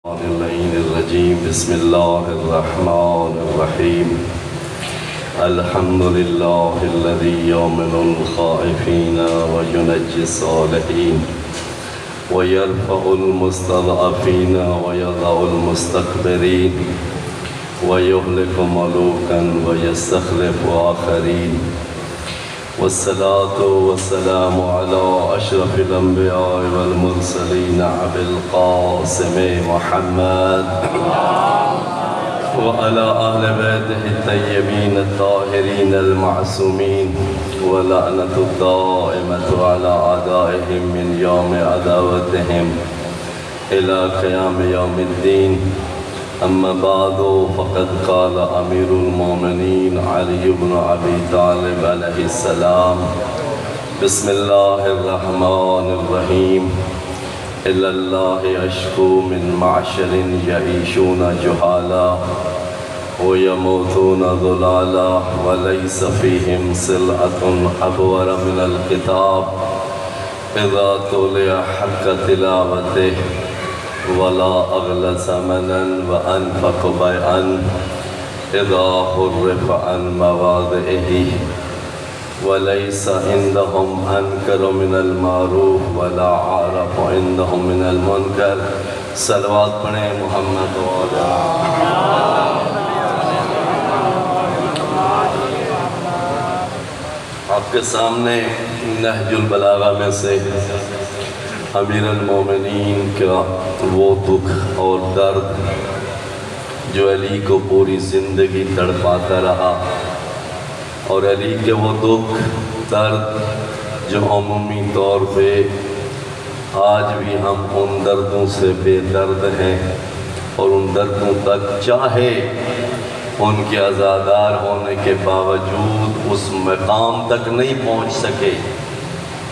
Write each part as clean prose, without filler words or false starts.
الرجيم بسم الله الرحمن الرحيم الحمد لله الذي يؤمن الخائفين وينجي الصالحين ويرفع المستضعفين ويضع المستكبرين ويهلك ملوكا ويستخلف آخرين والصلاة والسلام على أشرف الأنبياء والمرسلين أبي القاسم محمد وعلى أهل بيته الطيبين الطاهرين المعصومين ولعنة الدائمة على أعدائهم من يوم عداوتهم إلى قيام يوم الدين. أما بعد فقد قال أمير المؤمنين علي بن أبي طالب عليه السلام بسم الله الرحمن الرحيم إلى الله أشكو من معشر يعيشون جهالا ويموتون ضلالا وليس فيهم سلعة أبور من الكتاب إذا تلي حق تلاوته ولا أغلى ثمنا وأنفق بيعا إذا حرف عن مواضعه وليس عندهم أنكر من المعروف ولا عارف عندهم من المنكر. صلوات پڑھیں محمد آپ کے سامنے نہج البلاغہ میں سے امیر المومنین کا وہ دکھ اور درد جو علی کو پوری زندگی تڑپاتا رہا اور علی کے وہ دکھ درد جو عمومی طور پہ آج بھی ہم ان دردوں سے بے درد ہیں اور ان دردوں تک چاہے ان کے عزادار ہونے کے باوجود اس مقام تک نہیں پہنچ سکے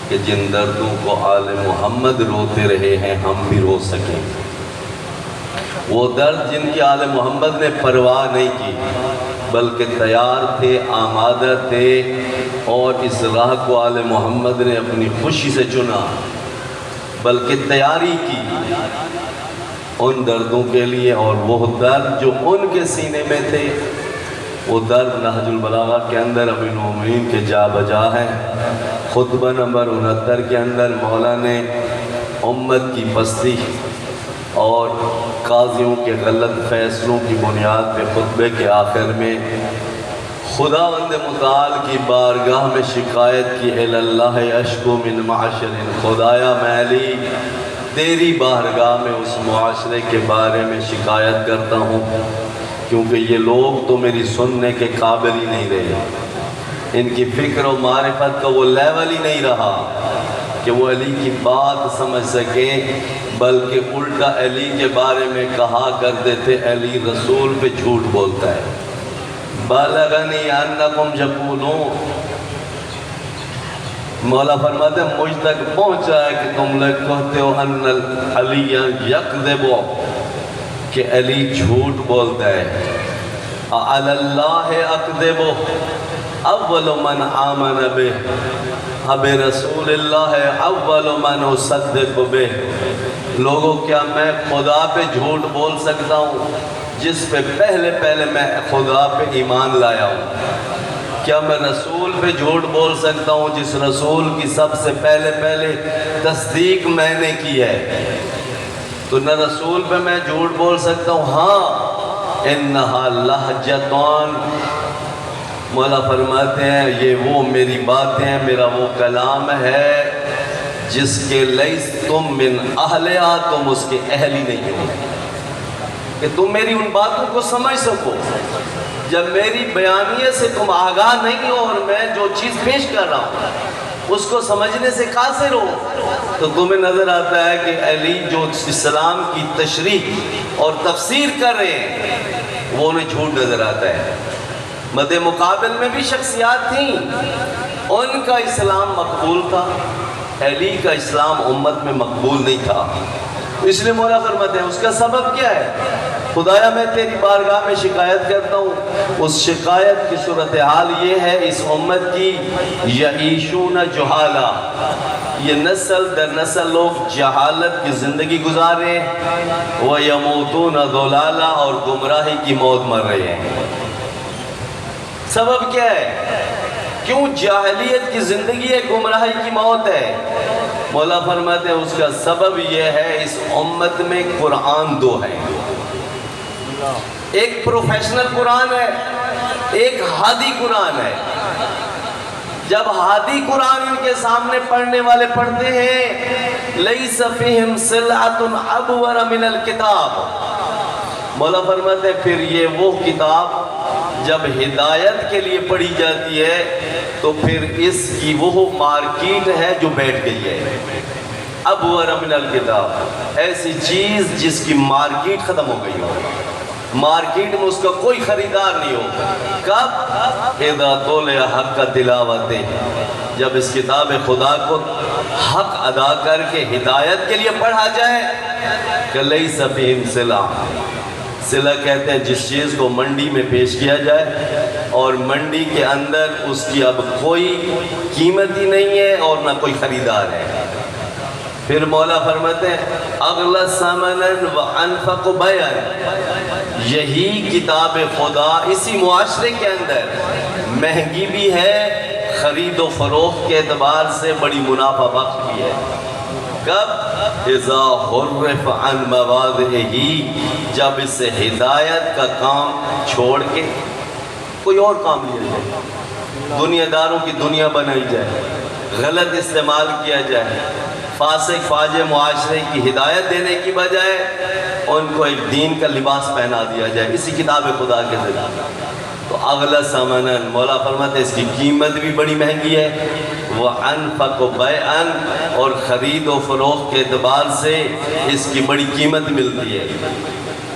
کہ جن دردوں کو آل محمد روتے رہے ہیں ہم بھی رو سکیں. وہ درد جن کی آل محمد نے پرواہ نہیں کی بلکہ تیار تھے، آمادہ تھے اور اس راہ کو آل محمد نے اپنی خوشی سے چنا بلکہ تیاری کی ان دردوں کے لیے. اور وہ درد جو ان کے سینے میں تھے وہ درد نہج البلاغہ کے اندر امیر المومنین کے جا بجا ہے. خطبہ نمبر 69 کے اندر مولا نے امت کی پستی اور قاضیوں کے غلط فیصلوں کی بنیاد پہ خطبے کے آخر میں خداوند متعال کی بارگاہ میں شکایت کی الی اللہ اشکو من معشر، خدایا میں علی تیری بارگاہ میں اس معاشرے کے بارے میں شکایت کرتا ہوں کیونکہ یہ لوگ تو میری سننے کے قابل ہی نہیں رہے. ان کی فکر و معرفت کا وہ لیول ہی نہیں رہا کہ وہ علی کی بات سمجھ سکیں بلکہ الٹا علی کے بارے میں کہا کرتے تھے علی رسول پہ جھوٹ بولتا ہے. بلغنی انکم یقولون، مولا فرماتے ہیں مجھ تک پہنچا ہے کہ تم لوگ کہتے ہو ان علی یکذب، کہ علی جھوٹ بولتا ہے. علی اللہ اکذب اول من آمن بہ، اب رسول اللہ اول من اصدق بہ. لوگوں کیا میں خدا پہ جھوٹ بول سکتا ہوں جس پہ پہلے میں خدا پہ ایمان لایا ہوں؟ کیا میں رسول پہ جھوٹ بول سکتا ہوں جس رسول کی سب سے پہلے تصدیق میں نے کی ہے؟ تو نہ رسول پہ میں جھوٹ بول سکتا ہوں. ہاں انہا لہجتان، مولا فرماتے ہیں یہ وہ میری باتیں ہیں، میرا وہ کلام ہے جس کے لیس تم من اہلہا، تم اس کے اہل ہی نہیں ہو کہ تم میری ان باتوں کو سمجھ سکو. جب میری بیانیے سے تم آگاہ نہیں ہو اور میں جو چیز پیش کر رہا ہوں اس کو سمجھنے سے قاصر ہو تو تمہیں نظر آتا ہے کہ علی جو اسلام کی تشریح اور تفسیر کر رہے ہیں وہ انہیں جھوٹ نظر آتا ہے. مد مقابل میں بھی شخصیات تھیں، ان کا اسلام مقبول تھا، علی کا اسلام امت میں مقبول نہیں تھا. اس لیے مولا فرماتے ہیں اس کا سبب کیا ہے؟ خدایا میں تیری بارگاہ میں شکایت کرتا ہوں. اس شکایت کی صورتحال یہ ہے اس امت کی یعیشون جہالا، یہ نسل در نسل لوگ جہالت کی زندگی گزارے وَيَمُوتُونَ ضَلَالًا اور گمراہی کی موت مر رہے ہیں۔ سبب کیا ہے؟ کیوں جاہلیت کی زندگی ہے، گمراہی کی موت ہے؟ مولا فرماتے ہیں اس کا سبب یہ ہے اس امت میں قرآن دو ہے، ایک پروفیشنل قرآن ہے، ایک ہادی قرآن ہے۔ جب ہادی قرآن ان کے سامنے پڑھنے والے پڑھتے ہیں لَيْسَ فِيهِمْ صِلْعَةٌ أَبْوَرَ مِنَ الْكِتَابِ، مولا فرماتے ہیں پھر یہ وہ کتاب جب ہدایت کے لیے پڑھی جاتی ہے تو پھر اس کی وہ مارکیٹ ہے جو بیٹھ گئی ہے۔ ابور من الکتاب، ایسی چیز جس کی مارکیٹ ختم ہو گئی ہو، مارکیٹ میں اس کا کوئی خریدار نہیں ہو۔ کب؟ اذا طلع حق تلاوت، جب اس کتاب خدا کو حق ادا کر کے ہدایت کے لیے پڑھا جائے کہ لیس فیہم صلہ، صلہ کہتے ہیں جس چیز کو منڈی میں پیش کیا جائے اور منڈی کے اندر اس کی اب کوئی قیمت ہی نہیں ہے اور نہ کوئی خریدار ہے۔ پھر مولا فرماتے ہیں اغلی ثمنا وانفق بیعا، یہی کتاب خدا اسی معاشرے کے اندر مہنگی بھی ہے، خرید و فروخت کے اعتبار سے بڑی منافع بخش بھی ہے۔ کب؟ اذا حرف عن مواضعہ، جب اس سے ہدایت کا کام چھوڑ کے کوئی اور کام لیا جائے، دنیا داروں کی دنیا بنائی جائے، غلط استعمال کیا جائے، فاسق فاجر معاشرے کی ہدایت دینے کی بجائے ان کو ایک دین کا لباس پہنا دیا جائے اسی کتاب خدا کے ذریعے، تو اغلی ثمنا، مولا فرماتے ہیں اس کی قیمت بھی بڑی مہنگی ہے، وَأَنْفَقُ بَيْعًا، اور خرید و فروخت کے اعتبار سے اس کی بڑی قیمت ملتی ہے۔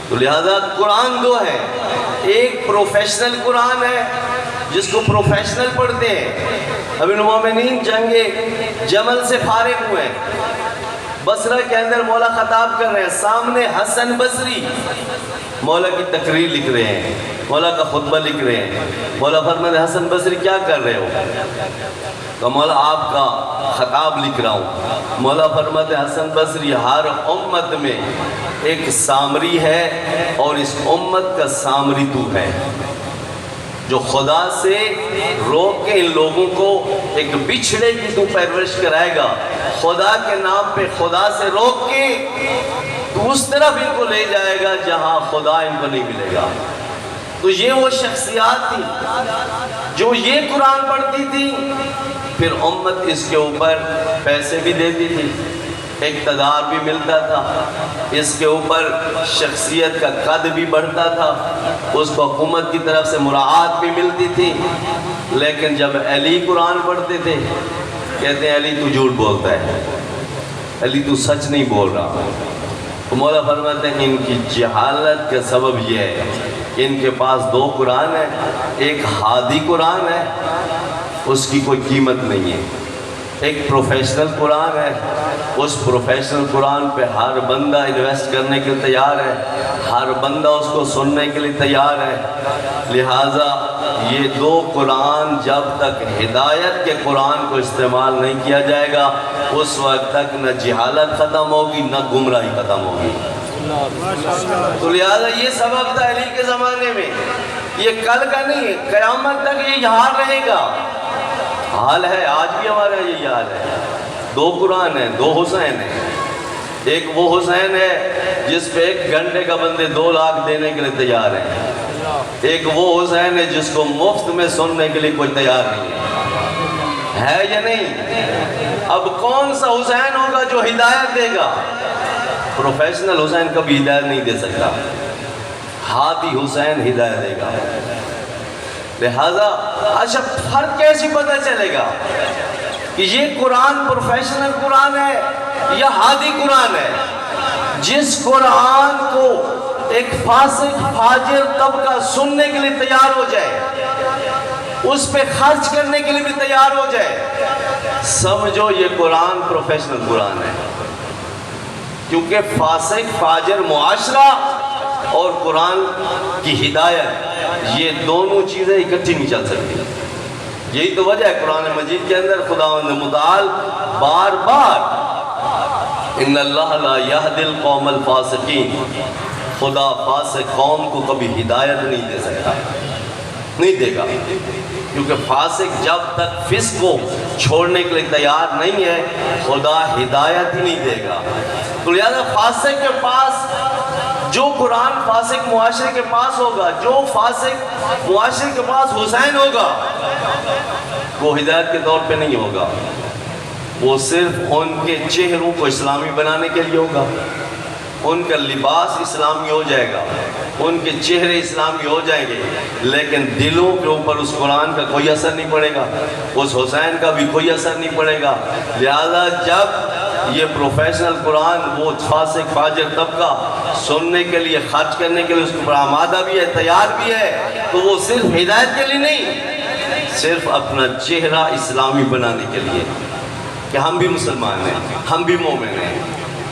تو لہذا قرآن دو ہے، ایک پروفیشنل قرآن ہے جس کو پروفیشنل پڑھتے ہیں۔ امیر المومنین جنگ جمل سے فارغ ہوئے ہیں، بصرہ کے اندر مولا خطاب کر رہے ہیں، سامنے حسن بصری مولا کی تقریر لکھ رہے ہیں، مولا کا خطبہ لکھ رہے ہیں۔ مولا فرماتے ہیں حسن بصری کیا کر رہے ہو؟ تو مولا آپ کا خطاب لکھ رہا ہوں۔ مولا فرماتے ہیں حسن بصری ہر امت میں ایک سامری ہے اور اس امت کا سامری تو ہے، جو خدا سے روک کے ان لوگوں کو ایک بچھڑے کی تو پرورش کرائے گا، خدا کے نام پہ خدا سے روک کے تو اس طرف ان کو لے جائے گا جہاں خدا ان کو نہیں ملے گا۔ تو یہ وہ شخصیات تھی جو یہ قرآن پڑھتی تھی، پھر امت اس کے اوپر پیسے بھی دیتی تھی، اقتدار بھی ملتا تھا، اس کے اوپر شخصیت کا قد بھی بڑھتا تھا، اس کو حکومت کی طرف سے مراعات بھی ملتی تھی۔ لیکن جب علی قرآن پڑھتے تھے کہتے ہیں علی تو جھوٹ بولتا ہے، علی تو سچ نہیں بول رہا۔ تو مولا فرماتے ہیں ان کی جہالت کا سبب یہ ہے کہ ان کے پاس دو قرآن ہیں، ایک ہادی قرآن ہے اس کی کوئی قیمت نہیں ہے، ایک پروفیشنل قرآن ہے، اس پروفیشنل قرآن پہ ہر بندہ انویسٹ کرنے کے لیے تیار ہے، ہر بندہ اس کو سننے کے لیے تیار ہے۔ لہٰذا یہ دو قرآن جب تک ہدایت کے قرآن کو استعمال نہیں کیا جائے گا اس وقت تک نہ جہالت ختم ہوگی نہ گمراہی ختم ہوگی۔ تو لہٰذا یہ سبب تھا علی کے زمانے میں، یہ کل کا نہیں ہے، قیامت تک یہ حال رہے گا، حال ہے آج بھی ہمارا یہی حال ہے۔ دو قرآن ہیں، دو حسین ہیں، ایک وہ حسین ہے جس پہ 1 گھنٹے کا بندے 2 لاکھ دینے کے لیے تیار ہیں، ایک وہ حسین ہے جس کو مفت میں سننے کے لیے کوئی تیار نہیں ہے یا نہیں؟ اب کون سا حسین ہوگا جو ہدایت دے گا؟ پروفیشنل حسین کبھی ہدایت نہیں دے سکتا، ہادی حسین ہدایت دے گا۔ لہذا اچھا فرق کیسے پتہ چلے گا کہ یہ قرآن پروفیشنل قرآن ہے یا ہادی قرآن ہے؟ جس قرآن کو ایک فاسق فاجر طبقہ سننے کے لیے تیار ہو جائے، اس پہ خرچ کرنے کے لیے بھی تیار ہو جائے، سمجھو یہ قرآن پروفیشنل قرآن ہے، کیونکہ فاسق فاجر معاشرہ اور قرآن کی ہدایت یہ دونوں چیزیں اکٹھی نہیں چل سکتی۔ یہی تو وجہ ہے قرآن مجید کے اندر خداوند متعال بار بار ان اللہ لا یہدی القوم الفاسقین، خدا فاسق قوم کو کبھی ہدایت نہیں دے سکتا، نہیں دے گا، کیونکہ فاسق جب تک فسق کو چھوڑنے کے لیے تیار نہیں ہے خدا ہدایت ہی نہیں دے گا۔ تو لہذا فاسق کے پاس جو قرآن فاسق معاشرے کے پاس ہوگا، جو فاسق معاشرے کے پاس حسین ہوگا، وہ ہدایت کے طور پہ نہیں ہوگا، وہ صرف ان کے چہروں کو اسلامی بنانے کے لیے ہوگا، ان کا لباس اسلامی ہو جائے گا، ان کے چہرے اسلامی ہو جائیں گے، لیکن دلوں کے اوپر اس قرآن کا کوئی اثر نہیں پڑے گا، اس حسین کا بھی کوئی اثر نہیں پڑے گا۔ لہذا جب یہ پروفیشنل قرآن وہ فاسق فاجر طبقہ سننے کے لیے خرچ کرنے کے لیے اس کے اوپر آمادہ بھی ہے، تیار بھی ہے، تو وہ صرف ہدایت کے لیے نہیں، صرف اپنا چہرہ اسلامی بنانے کے لیے کہ ہم بھی مسلمان ہیں، ہم بھی مومن ہیں،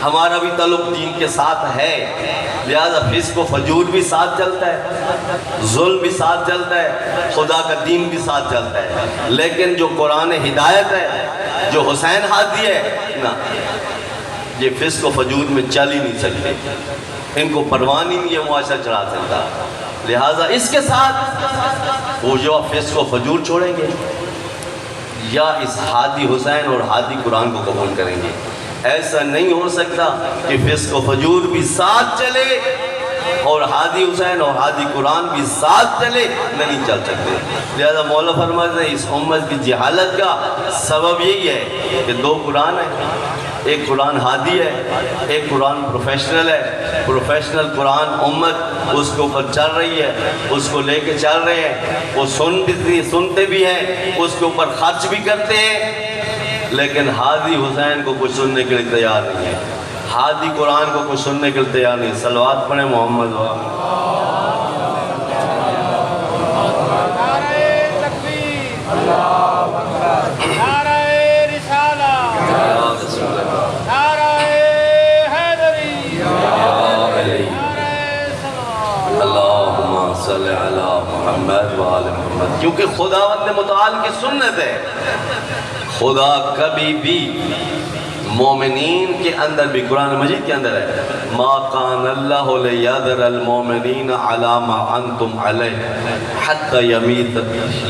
ہمارا بھی تعلق دین کے ساتھ ہے، لہذا فسق و فجور بھی ساتھ چلتا ہے، ظلم بھی ساتھ چلتا ہے، خدا کا دین بھی ساتھ چلتا ہے، لیکن جو قرآن ہدایت ہے، جو حسین ہادی ہے نا، یہ فسق و فجور میں چل ہی نہیں سکتے، ان کو پروان ہی نہیں یہ معاشرہ چڑھا سکتا، لہذا اس کے ساتھ وہ جو فسق و فجور چھوڑیں گے یا اس ہادی حسین اور ہادی قرآن کو قبول کریں گے۔ ایسا نہیں ہو سکتا کہ فسق و فجور بھی ساتھ چلے اور ہادی حسین اور ہادی قرآن بھی ساتھ چلے، نہیں چل سکتے۔ لہذا مولا فرماتے ہیں اس امت کی جہالت کا سبب یہی ہے کہ دو قرآن ہیں، ایک قرآن ہادی ہے، ایک قرآن پروفیشنل ہے۔ پروفیشنل قرآن امت اس کے اوپر چل رہی ہے، اس کو لے کے چل رہے ہیں، وہ سنتے بھی ہیں، اس کے اوپر خرچ بھی کرتے ہیں، لیکن ہادی حسین کو کچھ سننے کے لیے تیار نہیں ہے، ہادی قرآن کو کچھ سننے کے لیے تیار نہیں۔ صلوات پڑھیں محمد محمد، کیونکہ خداوند متعال کی سنت ہے، خدا کبھی بھی مومنین کے اندر بھی قرآن مجید کے اندر ہے ما کان اللہ لیذر المومنین علی ما انتم علیہ حتی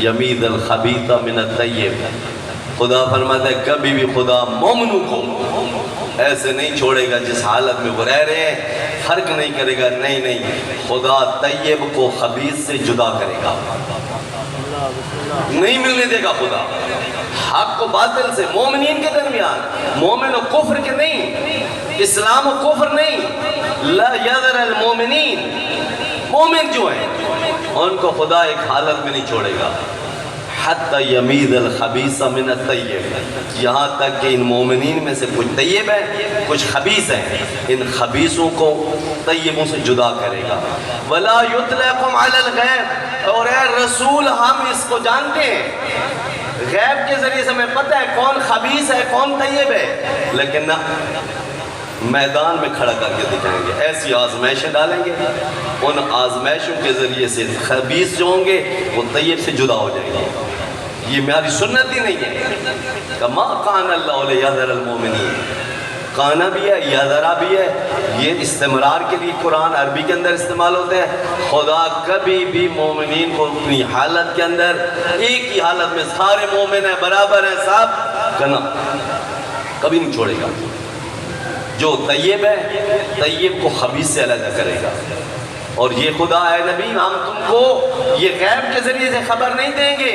یمیز الخبیث من الطیب۔ خدا فرماتا ہے کبھی بھی خدا مومنوں کو ایسے نہیں چھوڑے گا جس حالت میں وہ رہ رہے ہیں، فرق نہیں کرے گا، نہیں، خدا طیب کو خبیث سے جدا کرے گا، نہیں ملنے دے گا خدا، حق و باطل سے مومنین کے درمیان، مومن و کفر کے نہیں، اسلام و کفر نہیں، لا یذر المومنین، مومن جو ہیں ان کو خدا ایک حالت میں نہیں چھوڑے گا، حتی یمیز الخبیث من الطیب، یہاں تک کہ ان مومنین میں سے کچھ طیب ہیں کچھ خبیث ہیں، ان خبیثوں کو طیبوں سے جدا کرے گا۔ وَلَا يُطْلَقُمْ عَلَى الْغَيْبِ، اور اے رسول ہم اس کو جانتے ہیں، غیب کے ذریعے سے ہمیں پتہ ہے کون خبیث ہے کون طیب ہے، لیکن نہ میدان میں کھڑا کر کے دکھائیں گے، ایسی آزمائشیں ڈالیں گے، ان آزمائشوں کے ذریعے سے خبیث جو ہوں گے وہ طیب سے جدا ہو جائیں گے۔ یہ میری سنت ہی نہیں ہے کہ ما کان اللہ لیذر المومنین، کانا بھی ہے یذرا بھی ہے، یہ استمرار کے لیے قرآن عربی کے اندر استعمال ہوتے ہیں۔ خدا کبھی بھی مومنین کو اپنی حالت کے اندر ایک ہی حالت میں سارے مومن ہیں برابر ہیں صاحب کنا کبھی نہیں چھوڑے گا، جو طیب ہے طیب کو خبیث سے علیحدہ کرے گا۔ اور یہ خدا ہے نبی ہم تم کو یہ غیب کے ذریعے سے خبر نہیں دیں گے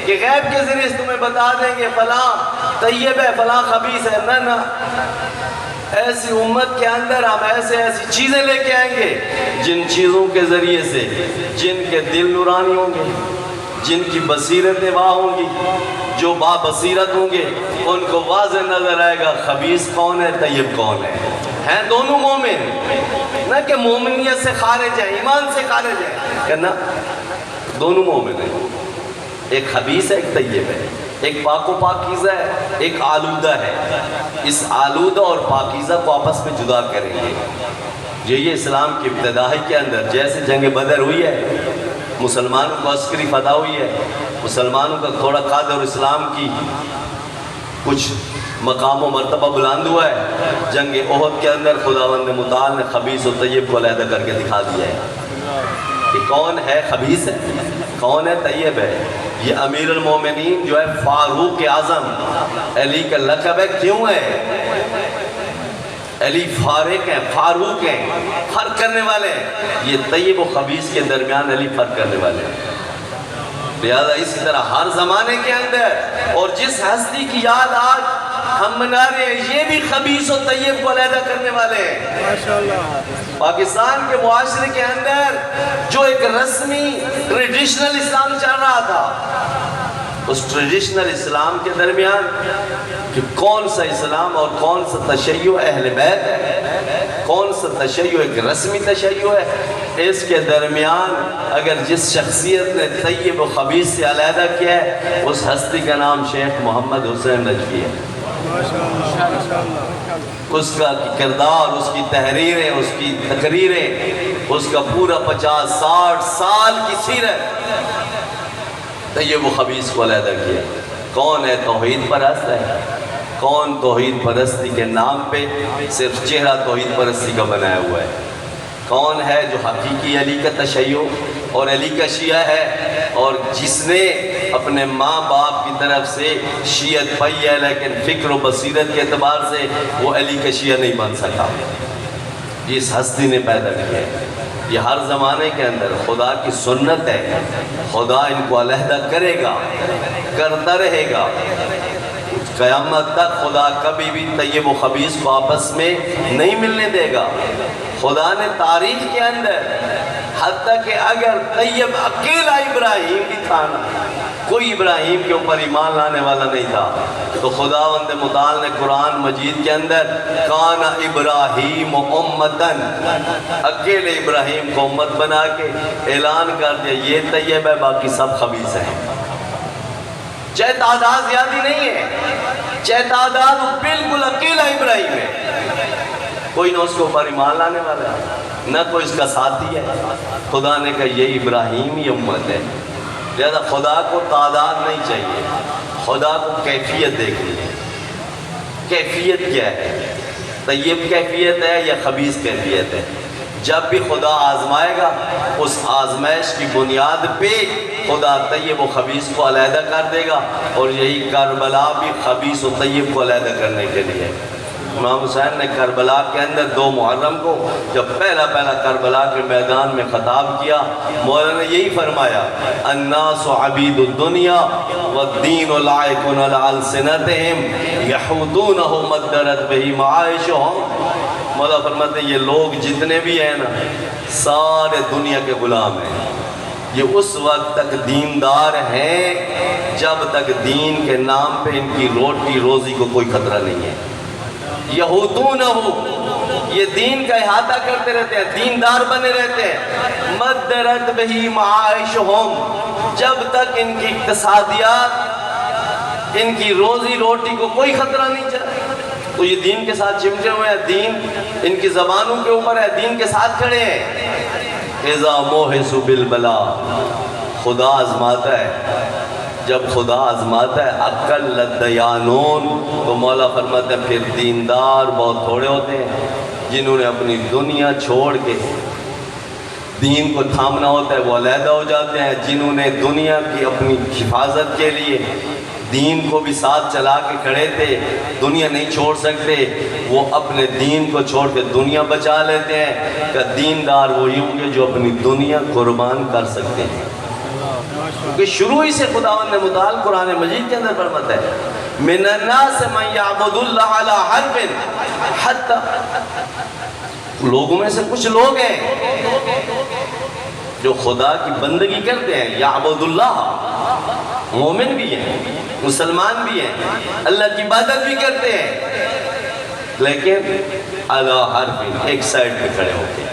کہ غیب کے ذریعے سے تمہیں بتا دیں گے فلاں طیب ہے فلاں خبیث ہے، نہ ایسی امت کے اندر ہم ایسی چیزیں لے کے آئیں گے جن چیزوں کے ذریعے سے جن کے دل نورانی ہوں گے، جن کی بصیرتیں واہ ہوں گی، جو با بصیرت ہوں گے ان کو واضح نظر آئے گا خبیث کون ہے طیب کون ہے، ہیں دونوں مومن، نہ کہ مومنیت سے خارج ہے ایمان سے خارج ہے، کہ نہ دونوں مومن ہیں، ایک خبیث ہے ایک طیب ہے، ایک پاک و پاکیزہ ہے ایک آلودہ ہے، اس آلودہ اور پاکیزہ کو آپس میں جدا کریں گے۔ یہ اسلام کی ابتدائی کے اندر جیسے جنگ بدر ہوئی ہے، مسلمانوں کو عسکری فتح ہوئی ہے، مسلمانوں کا تھوڑا قد اور اسلام کی کچھ مقام و مرتبہ بلند ہوا ہے، جنگ احد کے اندر خداوند متعال نے خبیث و طیب کو علیحدہ کر کے دکھا دیا ہے کہ کون ہے خبیث ہے، کون ہے طیب ہے۔ یہ امیر المومنین جو ہے فاروق اعظم، علی کا لقب ہے، کیوں ہے؟ علی فارق ہیں، فاروق ہیں، فرق کرنے والے ہیں۔ یہ طیب و خبیث کے درمیان علی فرق کرنے والے ہیں۔ لہذا اسی طرح ہر زمانے کے اندر اور جس ہستی کی یاد آج ہم منا رہے ہیں، یہ بھی خبیث و طیب کو علیحدہ کرنے والے ہیں۔ پاکستان کے معاشرے کے اندر جو ایک رسمی ٹریڈیشنل اسلام چل رہا تھا، اس ٹریڈیشنل اسلام کے درمیان کہ کون سا اسلام اور کون سا تشیع اہل بیت ہے، کون سا تشیع ایک رسمی تشیع ہے، اس کے درمیان اگر جس شخصیت نے طیب و خبیث سے علیحدہ کیا ہے، اس ہستی کا نام شیخ محمد حسین نجفی ہے۔ اس کا کردار، اس کی تحریریں، اس کی تقریریں، اس کا پورا 50-60 سال کی سیرت طیب و خبیث کو علیحدہ کیا۔ کون ہے توحید پرست ہے؟ کون توحید پرستی کے نام پہ صرف چہرہ توحید پرستی کا بنایا ہوا ہے؟ کون ہے جو حقیقی علی کا تشیع اور علی کا شیعہ ہے، اور جس نے اپنے ماں باپ کی طرف سے شیعت پائی ہے لیکن فکر و بصیرت کے اعتبار سے وہ علی کا شیعہ نہیں بن سکا؟ اس ہستی نے پیدا کیا ہے۔ یہ ہر زمانے کے اندر خدا کی سنت ہے، خدا ان کو علیحدہ کرے گا، کرتا رہے گا قیامت تک۔ خدا کبھی بھی طیب و خبیث کو آپس میں نہیں ملنے دے گا۔ خدا نے تاریخ کے اندر حتیٰ کہ اگر طیب اکیلا ابراہیم بھی تھا نا، کوئی ابراہیم کے اوپر ایمان لانے والا نہیں تھا، تو خداوند متعال نے قرآن مجید کے اندر کان ابراہیم امتن، اکیلے ابراہیم کو امت بنا کے اعلان کر دیا یہ طیب ہے، باقی سب خبیث ہیں۔ چاہے تعداد زیادہ نہیں ہے، چاہے تعداد بالکل اکیلا ابراہیم ہے، کوئی نہ اس کے اوپر ایمان لانے والا ہے، نہ کوئی اس کا ساتھی ہے۔ خدا نے کہا یہ ابراہیم ہی امت ہے۔ لہذا خدا کو تعداد نہیں چاہیے، خدا کو کیفیت دیکھنی ہے۔ کیفیت کیا ہے؟ طیب کیفیت ہے یا خبیث کیفیت ہے؟ جب بھی خدا آزمائے گا، اس آزمائش کی بنیاد پہ خدا طیب و خبیث کو علیحدہ کر دے گا، اور یہی کربلا بھی خبیث و طیب کو علیحدہ کرنے کے لیے۔ امام حسین نے کربلا کے اندر 2 محرم کو جب پہلا کربلا کے میدان میں خطاب کیا، مولانا نے یہی فرمایا الناس عبید الدنیا والدین لائق علی السنتہم یحوطونہ مدرت بہ معائشہم۔ مولا فرماتے ہیں یہ لوگ جتنے بھی ہیں نا، سارے دنیا کے غلام ہیں۔ یہ اس وقت تک دیندار ہیں جب تک دین کے نام پہ ان کی روٹی روزی کو کوئی خطرہ نہیں ہے۔ یہودونہ، یہ دین کا احاطہ کرتے رہتے ہیں، دیندار بنے رہتے ہیں۔ مدرت بہی معائشہم، جب تک ان کی اقتصادیات، ان کی روزی روٹی کو کوئی خطرہ نہیں چلا، تو یہ دین کے ساتھ چمٹے ہوئے ہیں، دین ان کی زبانوں کے اوپر ہے، دین کے ساتھ کھڑے ہیں۔ اذا موہسوا بالبلا، خدا آزماتا ہے، جب خدا آزماتا ہے اقل الدیانون، تو مولا فرماتا ہے پھر دیندار بہت تھوڑے ہوتے ہیں۔ جنہوں نے اپنی دنیا چھوڑ کے دین کو تھامنا ہوتا ہے وہ علیحدہ ہو جاتے ہیں۔ جنہوں نے دنیا کی اپنی حفاظت کے لیے دین کو بھی ساتھ چلا کے کھڑے تھے، دنیا نہیں چھوڑ سکتے، وہ اپنے دین کو چھوڑ کے دنیا بچا لیتے ہیں۔ کہ دیندار وہی ہوں گے جو اپنی دنیا قربان کر سکتے ہیں، کیونکہ شروع ہی سے خداوند متعال قرآن مجید کے اندر فرماتا ہے من الناس من یعبد اللہ علی حرف حتی، لوگوں میں سے کچھ لوگ ہیں جو خدا کی بندگی کرتے ہیں، یعبد اللہ، مومن بھی ہیں، مسلمان بھی ہیں، اللہ کی عبادت بھی کرتے ہیں، لیکن علی حرف، ایک سائڈ پہ کھڑے ہو کے،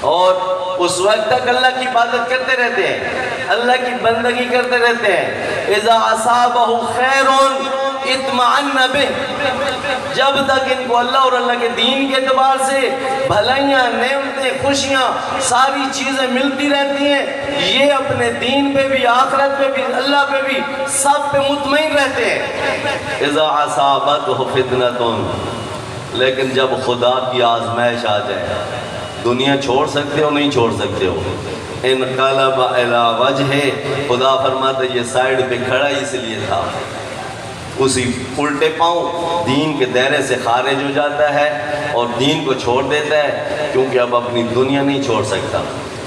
اور اس وقت تک اللہ کی عبادت کرتے رہتے ہیں، اللہ کی بندگی کرتے رہتے ہیں۔ اذا اصابہ خیر اطمئن بہ، جب تک ان کو اللہ اور اللہ کے دین کے اعتبار سے بھلائیاں، نعمتیں، خوشیاں، ساری چیزیں ملتی رہتی ہیں، یہ اپنے دین پہ بھی، آخرت پہ بھی، اللہ پہ بھی، سب پہ مطمئن رہتے ہیں۔ اذا اصابتہ فتنۃ، لیکن جب خدا کی آزمائش آ جائے، دنیا چھوڑ سکتے ہو نہیں چھوڑ سکتے ہو، انقلب الی وجہ، خدا فرماتا ہے یہ سائیڈ پہ کھڑا اس لیے تھا، اسی الٹے پاؤں دین کے دائرے سے خارج ہو جاتا ہے اور دین کو چھوڑ دیتا ہے، کیونکہ اب اپنی دنیا نہیں چھوڑ سکتا۔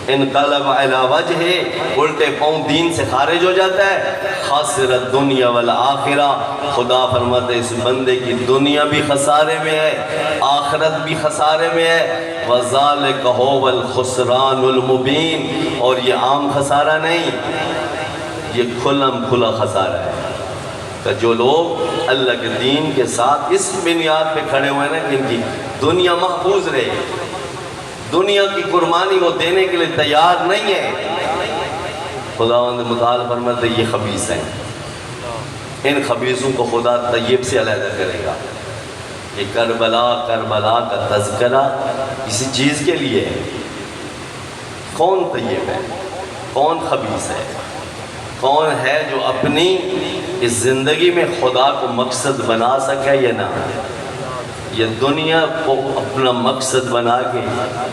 انقلب الی وجہ، الٹے پاؤں دین سے خارج ہو جاتا ہے، خاسر الدنیا والآخرہ، خدا فرماتے اس بندے کی دنیا بھی خسارے میں ہے، آخرت بھی خسارے میں ہے، وَذَلِكَ هُوَ الْخُسْرَانُ الْمُبِينُ، اور یہ عام خسارہ نہیں، یہ کھلم کھلا خسارہ ہے کہ جو لوگ اللہ کے دین کے ساتھ اس بنیاد پہ کھڑے ہوئے ہیں کہ ان کی دنیا محفوظ رہے، دنیا کی قربانی وہ دینے کے لیے تیار نہیں ہے، خداوند متعال فرماتے یہ خبیث ہیں، ان خبیثوں کو خدا طیب سے علیحدہ کرے گا۔ یہ کربلا کا تذکرہ کسی چیز کے لیے ہے، کون طیب ہے، کون خبیث ہے، کون ہے جو اپنی اس زندگی میں خدا کو مقصد بنا سکے یا نہ، یہ دنیا کو اپنا مقصد بنا کے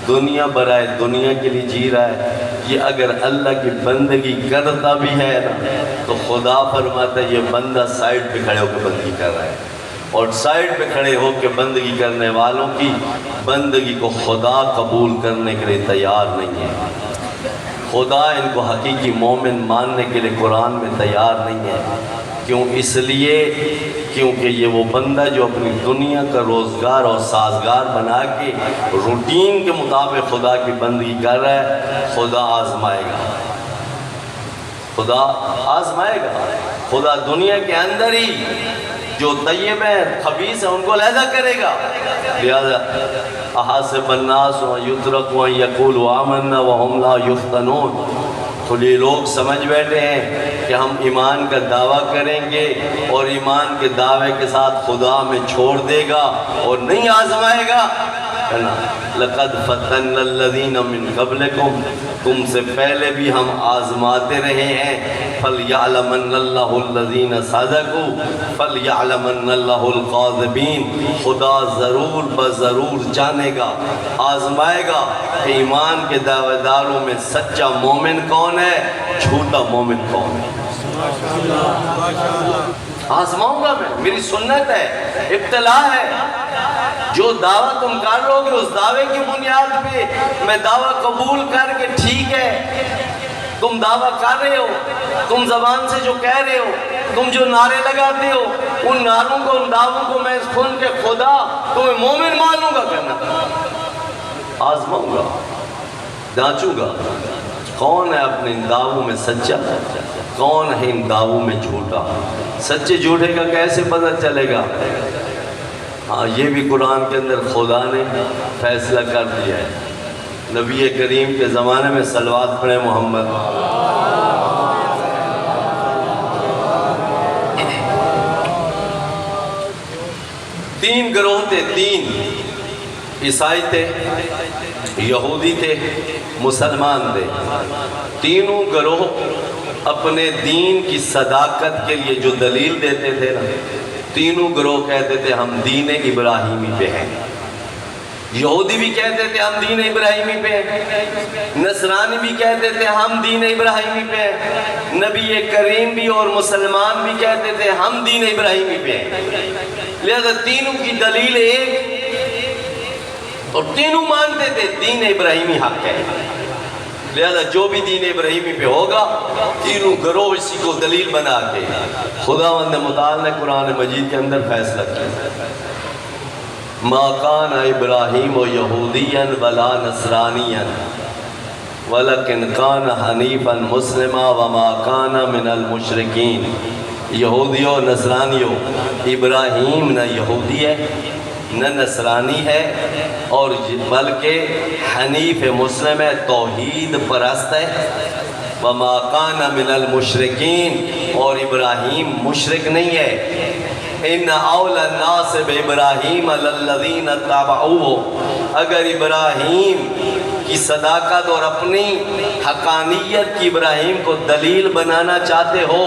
دنیا برائے دنیا کے لیے جی رہا ہے، یہ اگر اللہ کی بندگی کرتا بھی ہے نا تو خدا فرماتا ہے یہ بندہ سائیڈ پہ کھڑے ہو کے بندگی کر رہا ہے، اور سائیڈ پہ کھڑے ہو کے بندگی کرنے والوں کی بندگی کو خدا قبول کرنے کے لیے تیار نہیں ہے، خدا ان کو حقیقی مومن ماننے کے لیے قرآن میں تیار نہیں ہے۔ کیوں؟ اس لیے کیونکہ یہ وہ بندہ جو اپنی دنیا کا روزگار اور سازگار بنا کے روٹین کے مطابق خدا کی بندگی کر رہا ہے، خدا آزمائے گا، خدا آزمائے گا، خدا دنیا کے اندر ہی جو طیب ہیں خبیث ہیں ان کو علیحدہ کرے گا۔ لہذا احسب الناس ان یترکوا ان یقولوا آمنا وہم لا یفتنون، تو یہ لوگ سمجھ بیٹھے ہیں کہ ہم ایمان کا دعویٰ کریں گے اور ایمان کے دعوے کے ساتھ خدا ہمیں چھوڑ دے گا اور نہیں آزمائے گا، ہے نا؟ لَقَدْ فَتَنَّ الَّذِينَ مِن قَبْلِكُمْ، تم سے پہلے بھی ہم آزماتے رہے ہیں، فَلْيَعْلَمَنَّ اللَّهُ الَّذِينَ صَدَقُوا فَلْيَعْلَمَنَّ اللَّهُ الْقَاذِبِينَ، خدا ضرور بضرور جانے گا، آزمائے گا کہ ایمان کے دعوے داروں میں سچا مومن کون ہے، جھوٹا مومن کون ہے۔ آزماؤں گا میں، میری سنت ہے، ابتلا ہے، جو دعویٰ تم کر رہو گے اس دعوے کی بنیاد پہ میں دعویٰ قبول کر کے ٹھیک ہے، تم دعویٰ کر رہے ہو، تم زبان سے جو کہہ رہے ہو، تم جو نعرے لگاتے ہو، ان نعروں کو، ان دعووں کو میں سن کے خدا تمہیں مومن مانوں گا، کہنا آزماؤں گا، جانچوں گا کون ہے اپنے ان دعووں میں سچا، کون ہے ان دعووں میں جھوٹا۔ سچے جھوٹے کا کیسے پتہ چلے گا؟ ہاں یہ بھی قرآن کے اندر خدا نے فیصلہ کر دیا ہے۔ نبی کریم کے زمانے میں صلوات پڑھے محمد، تین گروہ تھے، تین، عیسائی تھے، یہودی تھے، مسلمان تھے، تینوں گروہ اپنے دین کی صداقت کے لیے جو دلیل دیتے تھے نا، تینوں گروہ کہتے تھے ہم دین ابراہیمی پہ ہیں، یہودی بھی کہتے تھے ہم دین ابراہیمی پہ ہیں، نصرانی بھی کہتے تھے ہم دین ابراہیمی پہ ہیں، نبی کریم بھی اور مسلمان بھی کہتے تھے ہم دین ابراہیمی پہ ہیں۔ لہذا تینوں کی دلیل ایک، اور تینوں مانتے تھے دین ابراہیمی حق ہے، لہذا جو بھی دین ابراہیمی پہ ہوگا تینوں گروہ اسی کو دلیل بنا کے خداوند متعال نے قرآن مجید کے اندر فیصلہ کیا، ما کان ابراہیم یہودیا ولا نصرانیا ولکن کان حنیفا مسلما وما کان من المشرکین۔ یہودیوں نصرانیوں، ابراہیم نہ یہودی ہے نہ نصرانی ہے، اور بلکہ حنیف مسلم ہے، توحید پرست ہے، وما کان من المشرکین، اور ابراہیم مشرک نہیں ہے۔ ان اول الناس بابراہیم للذین اتبعوہ، اگر ابراہیم کی صداقت اور اپنی حقانیت کی ابراہیم کو دلیل بنانا چاہتے ہو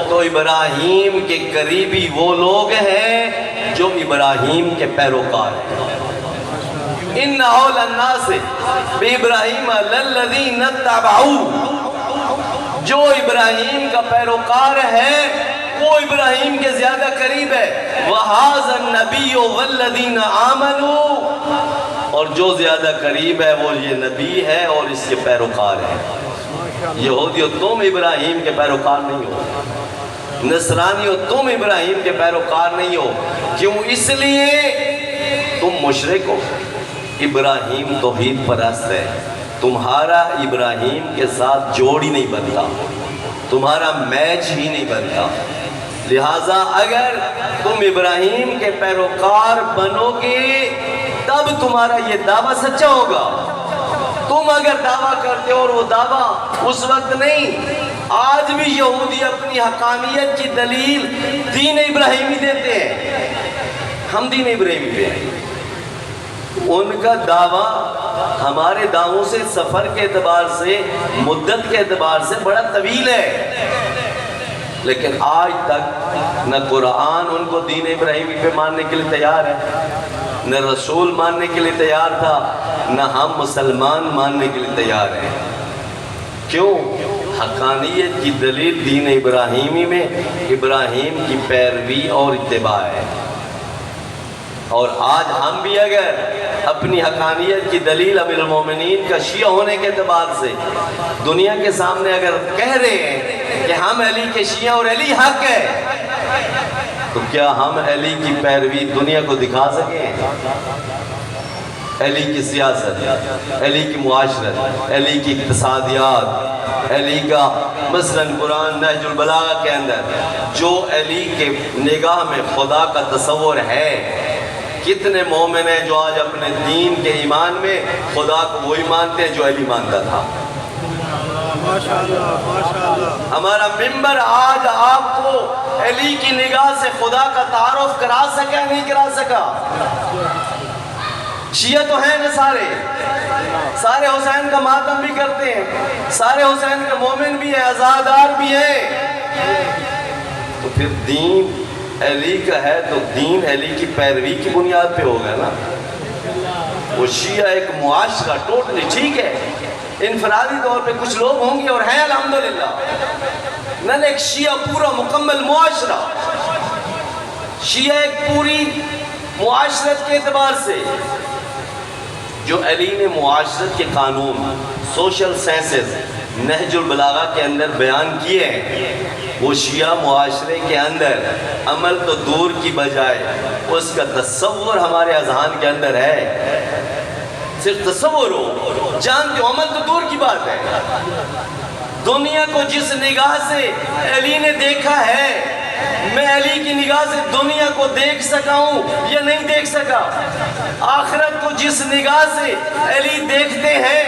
تو ابراہیم کے قریبی وہ لوگ ہیں جو ابراہیم کے پیروکار ہیں۔ ان اول الناس بابراہیم للذین اتبعوہ، جو ابراہیم کا پیروکار ہے وہ ابراہیم کے زیادہ قریب ہے۔ وَهَذَا النَّبِيُّ وَالَّذِينَ آمَنُوا، اور جو زیادہ قریب ہے وہ یہ نبی ہے اور اس کے پیروکار ہیں۔ یہودیو تم ابراہیم کے پیروکار نہیں ہو، نصرانیو تم ابراہیم کے پیروکار نہیں ہو۔ کیوں؟ اس لیے تم مشرک ہو، ابراہیم توحید پرست ہے، تمہارا ابراہیم کے ساتھ جوڑ ہی نہیں بنتا، تمہارا میچ ہی نہیں بنتا۔ لہٰذا اگر تم ابراہیم کے پیروکار بنو گے تب تمہارا یہ دعویٰ سچا ہوگا۔ تم اگر دعویٰ کرتے ہو اور وہ دعویٰ اس وقت نہیں، آج بھی یہودی اپنی حقانیت کی دلیل دین ابراہیمی دیتے ہیں، ہم دین ابراہیمی پہ ہیں۔ ان کا دعویٰ ہمارے دعووں سے سفر کے اعتبار سے، مدت کے اعتبار سے بڑا طویل ہے، لیکن آج تک نہ قرآن ان کو دین ابراہیمی پہ ماننے کے لیے تیار ہے، نہ رسول ماننے کے لیے تیار تھا، نہ ہم مسلمان ماننے کے لیے تیار ہیں۔ کیوں؟ حقانیت کی دلیل دین ابراہیمی میں ابراہیم کی پیروی اور اتباع ہے۔ اور آج ہم بھی اگر اپنی حقانیت کی دلیل امیر المومنین کا شیعہ ہونے کے اعتبار سے دنیا کے سامنے اگر کہہ رہے ہیں کہ ہم علی کے شیعہ اور علی حق ہے، تو کیا ہم علی کی پیروی دنیا کو دکھا سکیں؟ علی کی سیاست، علی کی معاشرت، علی کی اقتصادیات، علی کا مثلاً قرآن نہج البلاغہ کے اندر جو علی کے نگاہ میں خدا کا تصور ہے، کتنے مومن ہیں جو آج اپنے دین کے ایمان میں خدا کو وہی مانتے ہیں جو علی مانتا تھا۔ ہمارا ممبر آج آپ کو علی کی نگاہ سے خدا کا تعارف کرا سکا نہیں کرا سکا؟ شیعہ تو ہیں نا سارے حسین کا ماتم بھی کرتے ہیں، سارے حسین کے مومن بھی ہیں، عزادار بھی ہیں، تو پھر دین علی کا ہے تو دین علی کی پیروی کی بنیاد پہ ہوگا نا۔ وہ شیعہ ایک معاشرہ ٹوٹلی ٹھیک ہے، انفرادی طور پہ کچھ لوگ ہوں گے اور ہیں الحمدللہ، نہ ایک شیعہ پورا مکمل معاشرہ، شیعہ ایک پوری معاشرت کے اعتبار سے جو علی نے معاشرت کے قانون، سوشل سائنسز نہج البلاغہ کے اندر بیان کیے ہیں، وہ شیعہ معاشرے کے اندر عمل تو دور کی بجائے اس کا تصور ہمارے اذہان کے اندر ہے، صرف تصور ہو، جانتے ہو، عمل تو دور کی بات ہے۔ دنیا کو جس نگاہ سے علی نے دیکھا ہے، میں علی کی نگاہ سے دنیا کو دیکھ سکا ہوں یا نہیں دیکھ سکا؟ آخرت کو جس نگاہ سے علی دیکھتے ہیں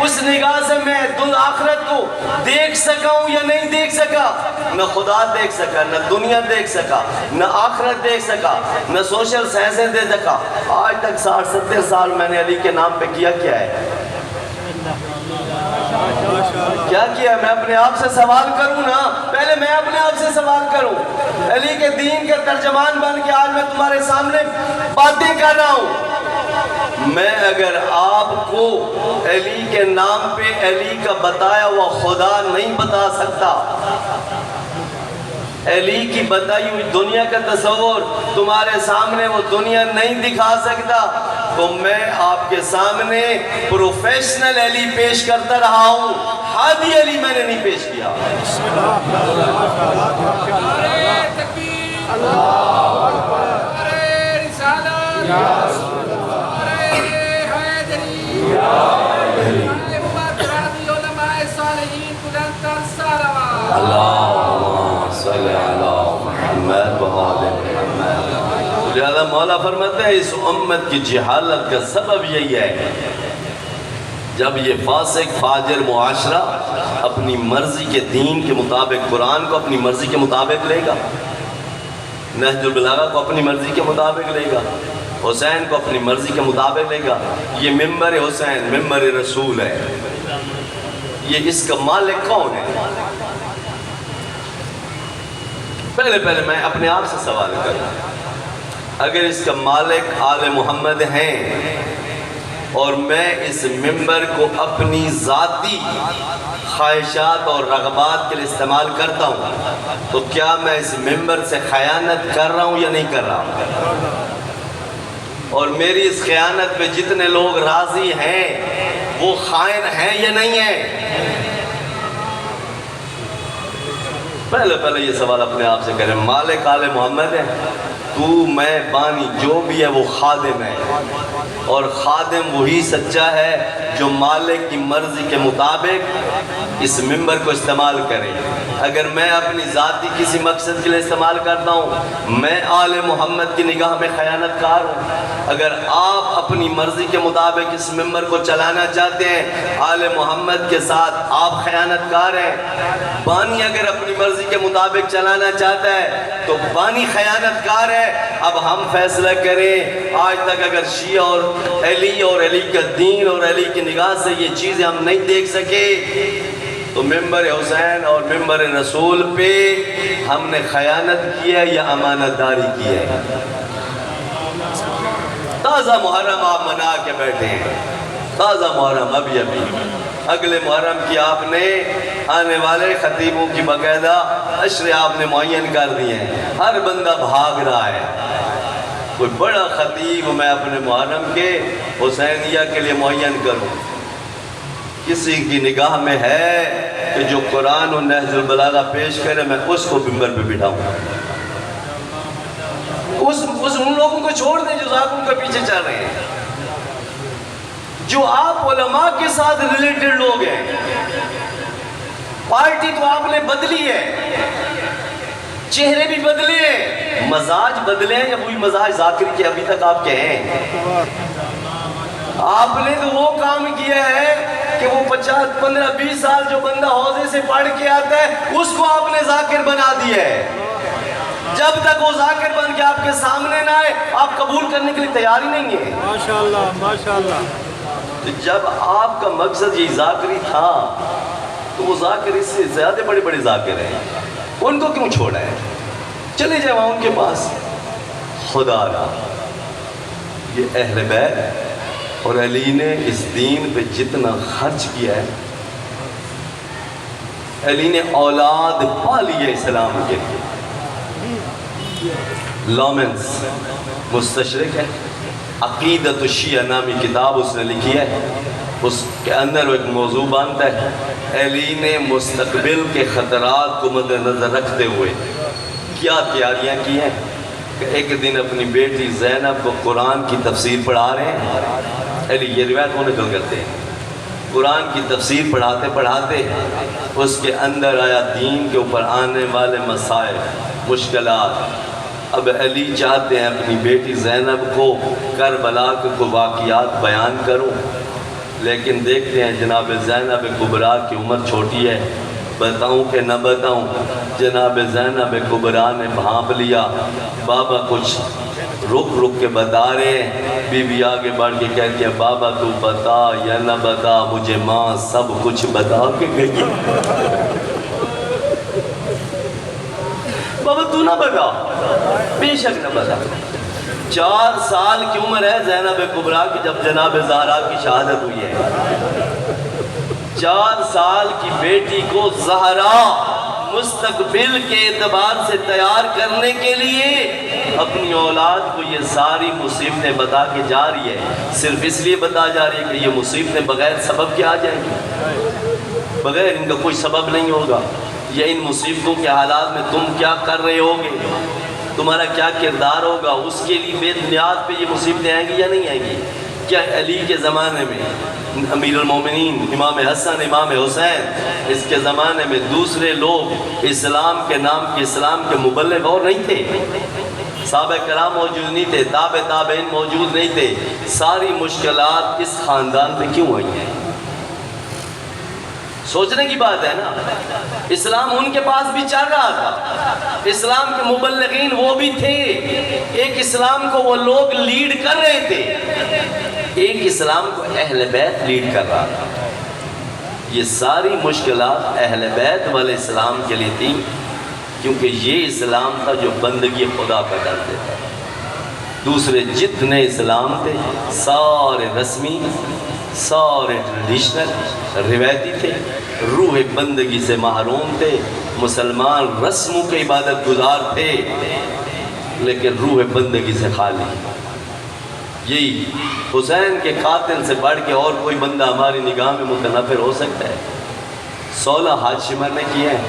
اس نگاہ سے میں آخرت کو دیکھ سکا ہوں یا نہیں دیکھ سکا؟ نہ خدا دیکھ سکا، نہ دنیا دیکھ سکا، نہ آخرت دیکھ سکا، نہ سوشل سائنسز دیکھ سکا۔ آج تک 60-70 سال میں نے علی کے نام پہ کیا ہے؟ کیا کیا؟ میں اپنے آپ سے سوال کروں نا، پہلے میں اپنے آپ سے سوال کروں۔ علی کے دین کے ترجمان بن کے آج میں تمہارے سامنے باتیں کر رہا ہوں۔ میں اگر آپ کو علی کے نام پہ علی کا بتایا ہوا خدا نہیں بتا سکتا، علی کی بتائی ہوئی دنیا کا تصور تمہارے سامنے وہ دنیا نہیں دکھا سکتا، تو میں آپ کے سامنے پروفیشنل علی پیش کرتا رہا ہوں، ہادی علی میں نے نہیں پیش کیا۔ لہذا مولا فرماتے ہیں اس امت کی جہالت کا سبب یہی ہے، جب یہ فاسق فاجر معاشرہ اپنی مرضی کے دین کے مطابق قرآن کو اپنی مرضی کے مطابق لے گا، نہج البلاغہ کو اپنی مرضی کے مطابق لے گا، حسین کو اپنی مرضی کے مطابق لے گا۔ یہ ممبر حسین ممبر رسول ہے، یہ اس کا مالک کون ہے؟ پہلے میں اپنے آپ سے سوال کروں، اگر اس کا مالک آل محمد ہیں اور میں اس ممبر کو اپنی ذاتی خواہشات اور رغبات کے لیے استعمال کرتا ہوں تو کیا میں اس ممبر سے خیانت کر رہا ہوں یا نہیں کر رہا ہوں؟ اور میری اس خیانت پہ جتنے لوگ راضی ہیں وہ خائن ہیں یا نہیں ہیں؟ پہلے یہ سوال اپنے آپ سے کریں۔ مالک آل محمد ہے، تو میں بانی جو بھی ہے وہ خادم ہے، اور خادم وہی سچا ہے جو مالک کی مرضی کے مطابق اس ممبر کو استعمال کرے۔ اگر میں اپنی ذاتی کسی مقصد کے لیے استعمال کرتا ہوں، میں آل محمد کی نگاہ میں خیانت کار ہوں۔ اگر آپ اپنی مرضی کے مطابق اس ممبر کو چلانا چاہتے ہیں، آل محمد کے ساتھ آپ خیانت کار ہیں۔ بانی اگر اپنی مرضی کے مطابق چلانا چاہتا ہے تو بانی خیانت کار ہے۔ اب ہم فیصلہ کریں، آج تک اگر شیعہ اور علی کا دین اور علی کی نگاہ سے یہ چیزیں ہم نہیں دیکھ سکے تو ممبر حسین اور ممبر رسول پہ ہم نے خیانت کی ہے یا امانت داری کی ہے؟ تازہ محرم آپ منا کے بیٹھے ہیں، تازہ محرم ابھی اگلے محرم کی آپ نے آنے والے خطیبوں کی باقاعدہ عشر آپ نے معین کر دیے ہیں۔ ہر بندہ بھاگ رہا ہے، کوئی بڑا خطیب میں اپنے محرم کے حسینیہ کے لیے معین کروں۔ کسی کی نگاہ میں ہے کہ جو قرآن و نہج البلاغہ پیش کرے میں اس کو ممبر پہ بٹھاؤں؟ ان لوگوں کو چھوڑ دیں جو ذاتوں کے پیچھے چل رہے ہیں، جو آپ علماء کے ساتھ ریلیٹڈ لوگ ہیں۔ پارٹی تو آپ نے بدلی ہے، چہرے بھی بدلے ہیں، مزاج بدلے ہیں، یا وہی مزاج ذاکر کے ابھی تک آپ کے ہیں؟ آپ نے تو وہ کام کیا ہے کہ وہ 50 15 20 سال جو بندہ حوضے سے پڑھ کے آتا ہے اس کو آپ نے ذاکر بنا دیا ہے۔ جب تک وہ ذاکر بن کے آپ کے سامنے نہ آئے آپ قبول کرنے کے لیے تیار ہی نہیں ہے۔ ماشاءاللہ ماشاءاللہ۔ جب آپ کا مقصد یہ ذاکری تھا تو وہ ذاکر اس سے زیادہ بڑے بڑے ذاکر ہیں، ان کو کیوں چھوڑا ہے؟ چلے جائیں وہاں ان کے پاس۔ خدا را یہ اہل بیت اور علی نے اس دین پہ جتنا خرچ کیا ہے، علی نے اولاد پالی ہے اسلام کے لیے۔ لامنس مستشرق ہے، عقیدت الشیعہ نامی کتاب اس نے لکھی ہے، اس کے اندر وہ ایک موضوع باندھتا ہے علی نے مستقبل کے خطرات کو مد نظر رکھتے ہوئے کیا تیاریاں کی ہیں کہ ایک دن اپنی بیٹی زینب کو قرآن کی تفسیر پڑھا رہے ہیں۔ علی یہ روایت وہ نقل کرتے ہیں، قرآن کی تفسیر پڑھاتے پڑھاتے اس کے اندر آیا دین کے اوپر آنے والے مسائل مشکلات۔ اب علی چاہتے ہیں اپنی بیٹی زینب کو کربلا کے کوئی واقعات بیان کروں، لیکن دیکھتے ہیں جناب زینب کبریٰ کی عمر چھوٹی ہے، بتاؤں کہ نہ بتاؤں؟ جناب زینب کبریٰ نے بھانپ لیا، بابا کچھ رک کے بتا رہے ہیں۔ بی بی آگے بڑھ کے کہتی ہے بابا تو بتا یا نہ بتا، مجھے ماں سب کچھ بتا کے گئی۔ بابا تو نہ بتا، بے شک نہ بتا۔ 4 سال کی عمر ہے زینب کبریٰ کی جب جناب زہرا کی شہادت ہوئی ہے۔ 4 سال کی بیٹی کو زہرا مستقبل کے اعتبار سے تیار کرنے کے لیے اپنی اولاد کو یہ ساری مصیبتیں بتا کے جا رہی ہے، صرف اس لیے بتا جا رہی ہے کہ یہ مصیبتیں بغیر سبب کے آ جائیں گی، بغیر ان کا کوئی سبب نہیں ہوگا۔ یا ان مصیبتوں کے حالات میں تم کیا کر رہے ہوگے، تمہارا کیا کردار ہوگا، اس کے لیے بے بنیاد پہ یہ مصیبتیں آئیں گی یا نہیں آئیں گی؟ کیا علی کے زمانے میں امیر المومنین امام حسن امام حسین اس کے زمانے میں دوسرے لوگ اسلام کے نام کے اسلام کے مبلغ اور نہیں تھے؟ صحابہ کرام موجود نہیں تھے، تابعین موجود نہیں تھے، ساری مشکلات اس خاندان پہ کیوں آئی ہیں؟ سوچنے کی بات ہے نا. اسلام ان کے پاس بھی چل رہا تھا, اسلام کے مبلغین وہ بھی تھے, ایک اسلام کو وہ لوگ لیڈ کر رہے تھے, ایک اسلام کو اہل بیت لیڈ کر رہا تھا. یہ ساری مشکلات اہل بیت والے اسلام کے لیے تھیں, کیونکہ یہ اسلام تھا جو بندگی خدا کا ڈر دیتا. دوسرے جتنے اسلام تھے سارے رسمی, سارے ٹریڈیشنل, روایتی تھے, روح بندگی سے محروم تھے. مسلمان رسموں کے عبادت گزار تھے لیکن روح بندگی سے خالی. یہی حسین کے قاتل سے بڑھ کے اور کوئی بندہ ہماری نگاہ میں متنفر ہو سکتا ہے؟ 16 حج شمر نے کیے ہیں.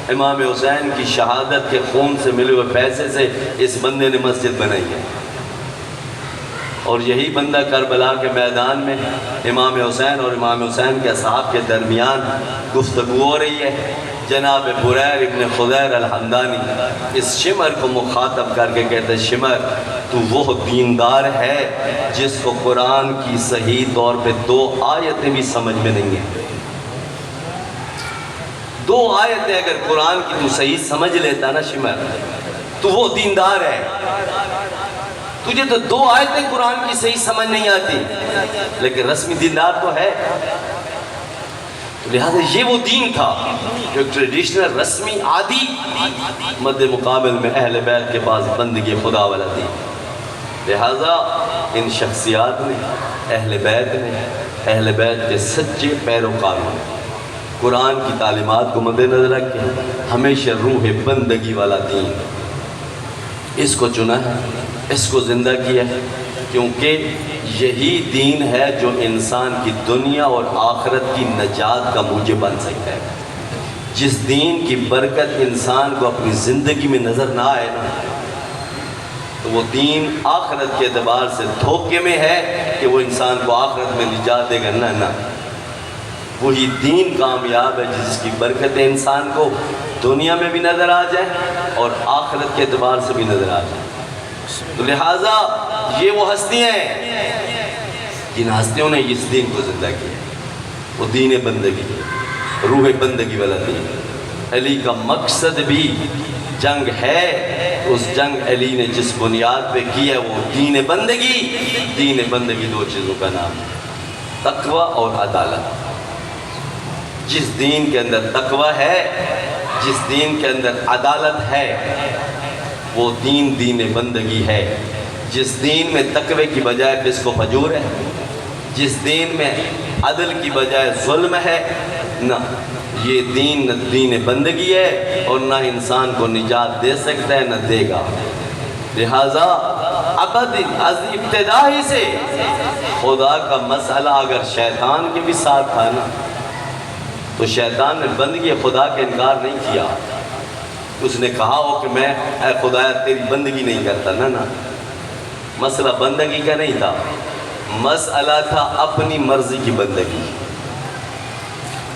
امام حسین کی شہادت کے خون سے ملے ہوئے پیسے سے اس بندے نے مسجد بنائی ہے. اور یہی بندہ کربلا کے میدان میں امام حسین اور امام حسین کے اصحاب کے درمیان گفتگو ہو رہی ہے. جناب بریر ابن خضیر الحمدانی اس شمر کو مخاطب کر کے کہتے ہیں, شمر تو وہ دیندار ہے جس کو قرآن کی صحیح طور پہ 2 آیتیں بھی سمجھ میں نہیں ہیں. 2 آیتیں اگر قرآن کی تو صحیح سمجھ لیتا نا شمر, تو وہ دیندار ہے. تجھے تو 2 آیتیں قرآن کی صحیح سمجھ نہیں آتی لیکن رسمی دیندار تو ہے. لہذا یہ وہ دین تھا جو ٹریڈیشنل رسمی عادی مد مقابل میں اہل بیت کے پاس بندگی خدا والا دین. لہذا ان شخصیات نے, اہل بیت کے سچے پیروکاروں نے قرآن کی تعلیمات کو مد نظر رکھ کے ہمیشہ روح بندگی والا دین اس کو چنا ہے, اس کو زندہ کیا ہے, کیونکہ یہی دین ہے جو انسان کی دنیا اور آخرت کی نجات کا موجب بن سکتا ہے. جس دین کی برکت انسان کو اپنی زندگی میں نظر نہ آئے نا, تو وہ دین آخرت کے اعتبار سے دھوکے میں ہے کہ وہ انسان کو آخرت میں نجات دے گا. نہ, وہی دین کامیاب ہے جس کی برکتیں انسان کو دنیا میں بھی نظر آ جائیں اور آخرت کے اعتبار سے بھی نظر آ جائیں. تو لہٰذا یہ وہ ہستیاں ہیں جن ہستیوں نے اس دین کو زندہ کیا. وہ دین بندگی, روح بندگی والا دین. علی کا مقصد بھی جنگ ہے, اس جنگ علی نے جس بنیاد پہ کی ہے وہ دین بندگی. دین بندگی 2 چیزوں کا نام ہے, تقوی اور عدالت. جس دین کے اندر تقوی ہے, جس دین کے اندر عدالت ہے, وہ دین بندگی ہے. جس دین میں تقوی کی بجائے فسق و فجور ہے, جس دین میں عدل کی بجائے ظلم ہے, نہ یہ دین بندگی ہے اور نہ انسان کو نجات دے سکتا ہے نہ دے گا. لہٰذا از ابتدا ہی سے خدا کا مسئلہ اگر شیطان کے بھی ساتھ تھا نا, تو شیطان نے بندگی خدا کا انکار نہیں کیا. اس نے کہا ہو کہ میں اے خدایا تیری بندگی نہیں کرتا. نہ, مسئلہ بندگی کا نہیں تھا, مسئلہ تھا اپنی مرضی کی بندگی.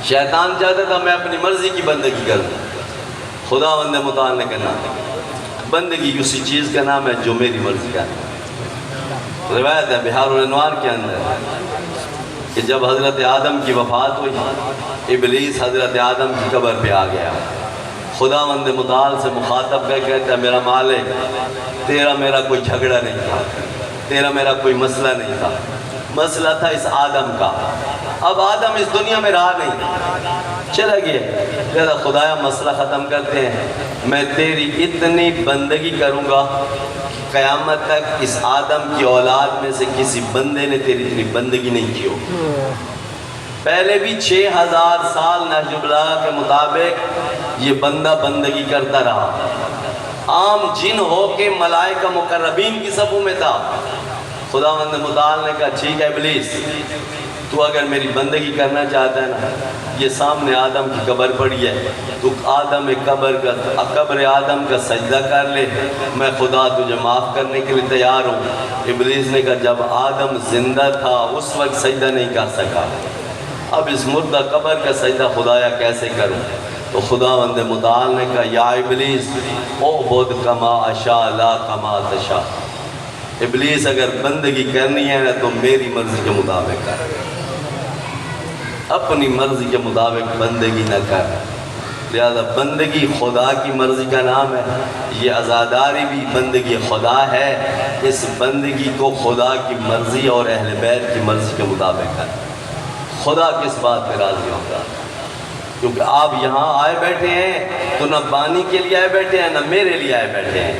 شیطان چاہتا تھا میں اپنی مرضی کی بندگی کروں. خداوند متعال نے کہا بندگی اسی چیز کا نام ہے جو میری مرضی کا ہے. روایت ہے بحار الانوار کے اندر کہ جب حضرت آدم کی وفات ہوئی, ابلیس حضرت آدم کی قبر پہ آ گیا. خداوند متعال سے مخاطب کر کہتا ہے میرا مالک, تیرا میرا کوئی جھگڑا نہیں تھا, تیرا میرا کوئی مسئلہ نہیں تھا, مسئلہ تھا اس آدم کا. اب آدم اس دنیا میں رہا نہیں, چلا گیا. کہتا خدایا مسئلہ ختم کرتے ہیں, میں تیری اتنی بندگی کروں گا قیامت تک اس آدم کی اولاد میں سے کسی بندے نے تیری اتنی بندگی نہیں کی ہو. پہلے بھی 6000 سال نہج البلاغہ کے مطابق یہ بندہ بندگی کرتا رہا. عام جن ہو کے ملائکہ مقربین کی صفوں میں تھا. خداوند متعال نے کہا ٹھیک ہے ابلیس, تو اگر میری بندگی کرنا چاہتا ہے نا, یہ سامنے آدم کی قبر پڑی ہے, تو قبر آدم کا سجدہ کر لے, میں خدا تجھے معاف کرنے کے لیے تیار ہوں. ابلیس نے کہا جب آدم زندہ تھا اس وقت سجدہ نہیں کر سکا, اب اس مردہ قبر کا سجدہ خدایا کیسے کروں. تو خداوند متعال نے کہا یا ابلیس اعبد کما اشاء لا کما تشاء. ابلیس اگر بندگی کرنی ہے نا تو میری مرضی کے مطابق کر, اپنی مرضی کے مطابق بندگی نہ کر، لہذا بندگی خدا کی مرضی کا نام ہے، یہ عزاداری بھی بندگی خدا ہے، اس بندگی کو خدا کی مرضی اور اہل بیت کی مرضی کے مطابق کر۔ خدا کس بات پہ راضی ہوگا؟ کیونکہ آپ یہاں آئے بیٹھے ہیں تو نہ بانی کے لیے آئے بیٹھے ہیں، نہ میرے لیے آئے بیٹھے ہیں،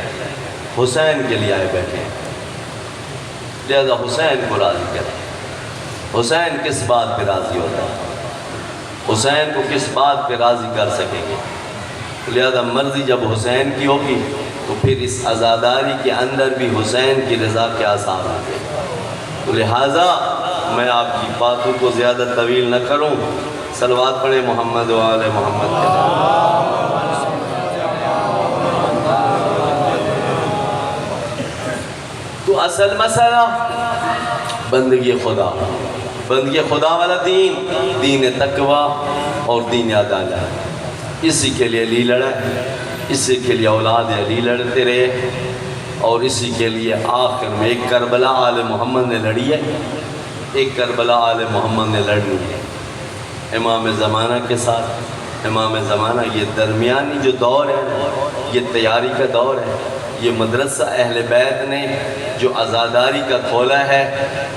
حسین کے لیے آئے بیٹھے ہیں، لہذا حسین کو راضی کریں۔ حسین کس بات پہ راضی ہوتا ہے؟ حسین کو کس بات پہ راضی کر سکیں گے؟ لہذا مرضی جب حسین کی ہوگی تو پھر اس عزاداری کے اندر بھی حسین کی رضا کے آثار ہوں گے۔ تو لہٰذا میں آپ کی باتوں کو زیادہ طویل نہ کروں، صلوات پڑھیں محمد و آل محمد کے نام۔ تو اصل مسئلہ بندگی خدا، بندگی خدا والا دین، دین تقوی اور دین عدالت، اسی کے لیے علی لڑا، اسی کے لیے اولاد علی لڑتے رہے، اور اسی کے لیے آخر میں ایک کربلا آل محمد نے لڑی ہے، ایک کربلا آل محمد نے لڑنی ہے امام زمانہ کے ساتھ۔ امام زمانہ یہ درمیانی جو دور ہے، یہ تیاری کا دور ہے، یہ مدرسہ اہل بیت نے جو عزاداری کا کھولا ہے،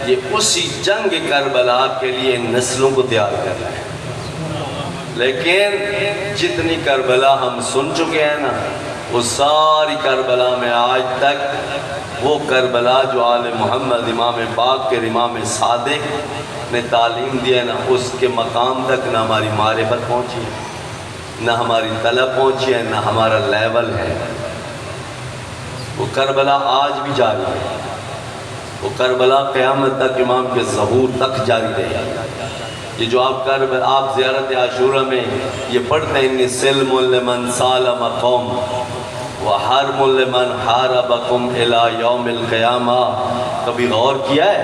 یہ اسی جنگ کربلا کے لیے نسلوں کو تیار کر رہا ہے۔ لیکن جتنی کربلا ہم سن چکے ہیں نا، وہ ساری کربلا میں آج تک وہ کربلا جو آل محمد امام پاک کے امام صادق نے تعلیم دی ہے نا، اس کے مقام تک نہ ہماری معرفت پہنچی ہے، نہ ہماری طلب پہنچی ہے، نہ ہمارا لیول ہے۔ وہ کربلا آج بھی جاری ہے، وہ کربلا قیامت تک امام کے ظہور تک جاری رہے۔ یہ جو آپ زیارت عاشورہ میں یہ پڑھتے ہیں، انی سلم لمن سالم قوم وحرم لمن حاربکم الی یوم القیامہ، کبھی غور کیا ہے؟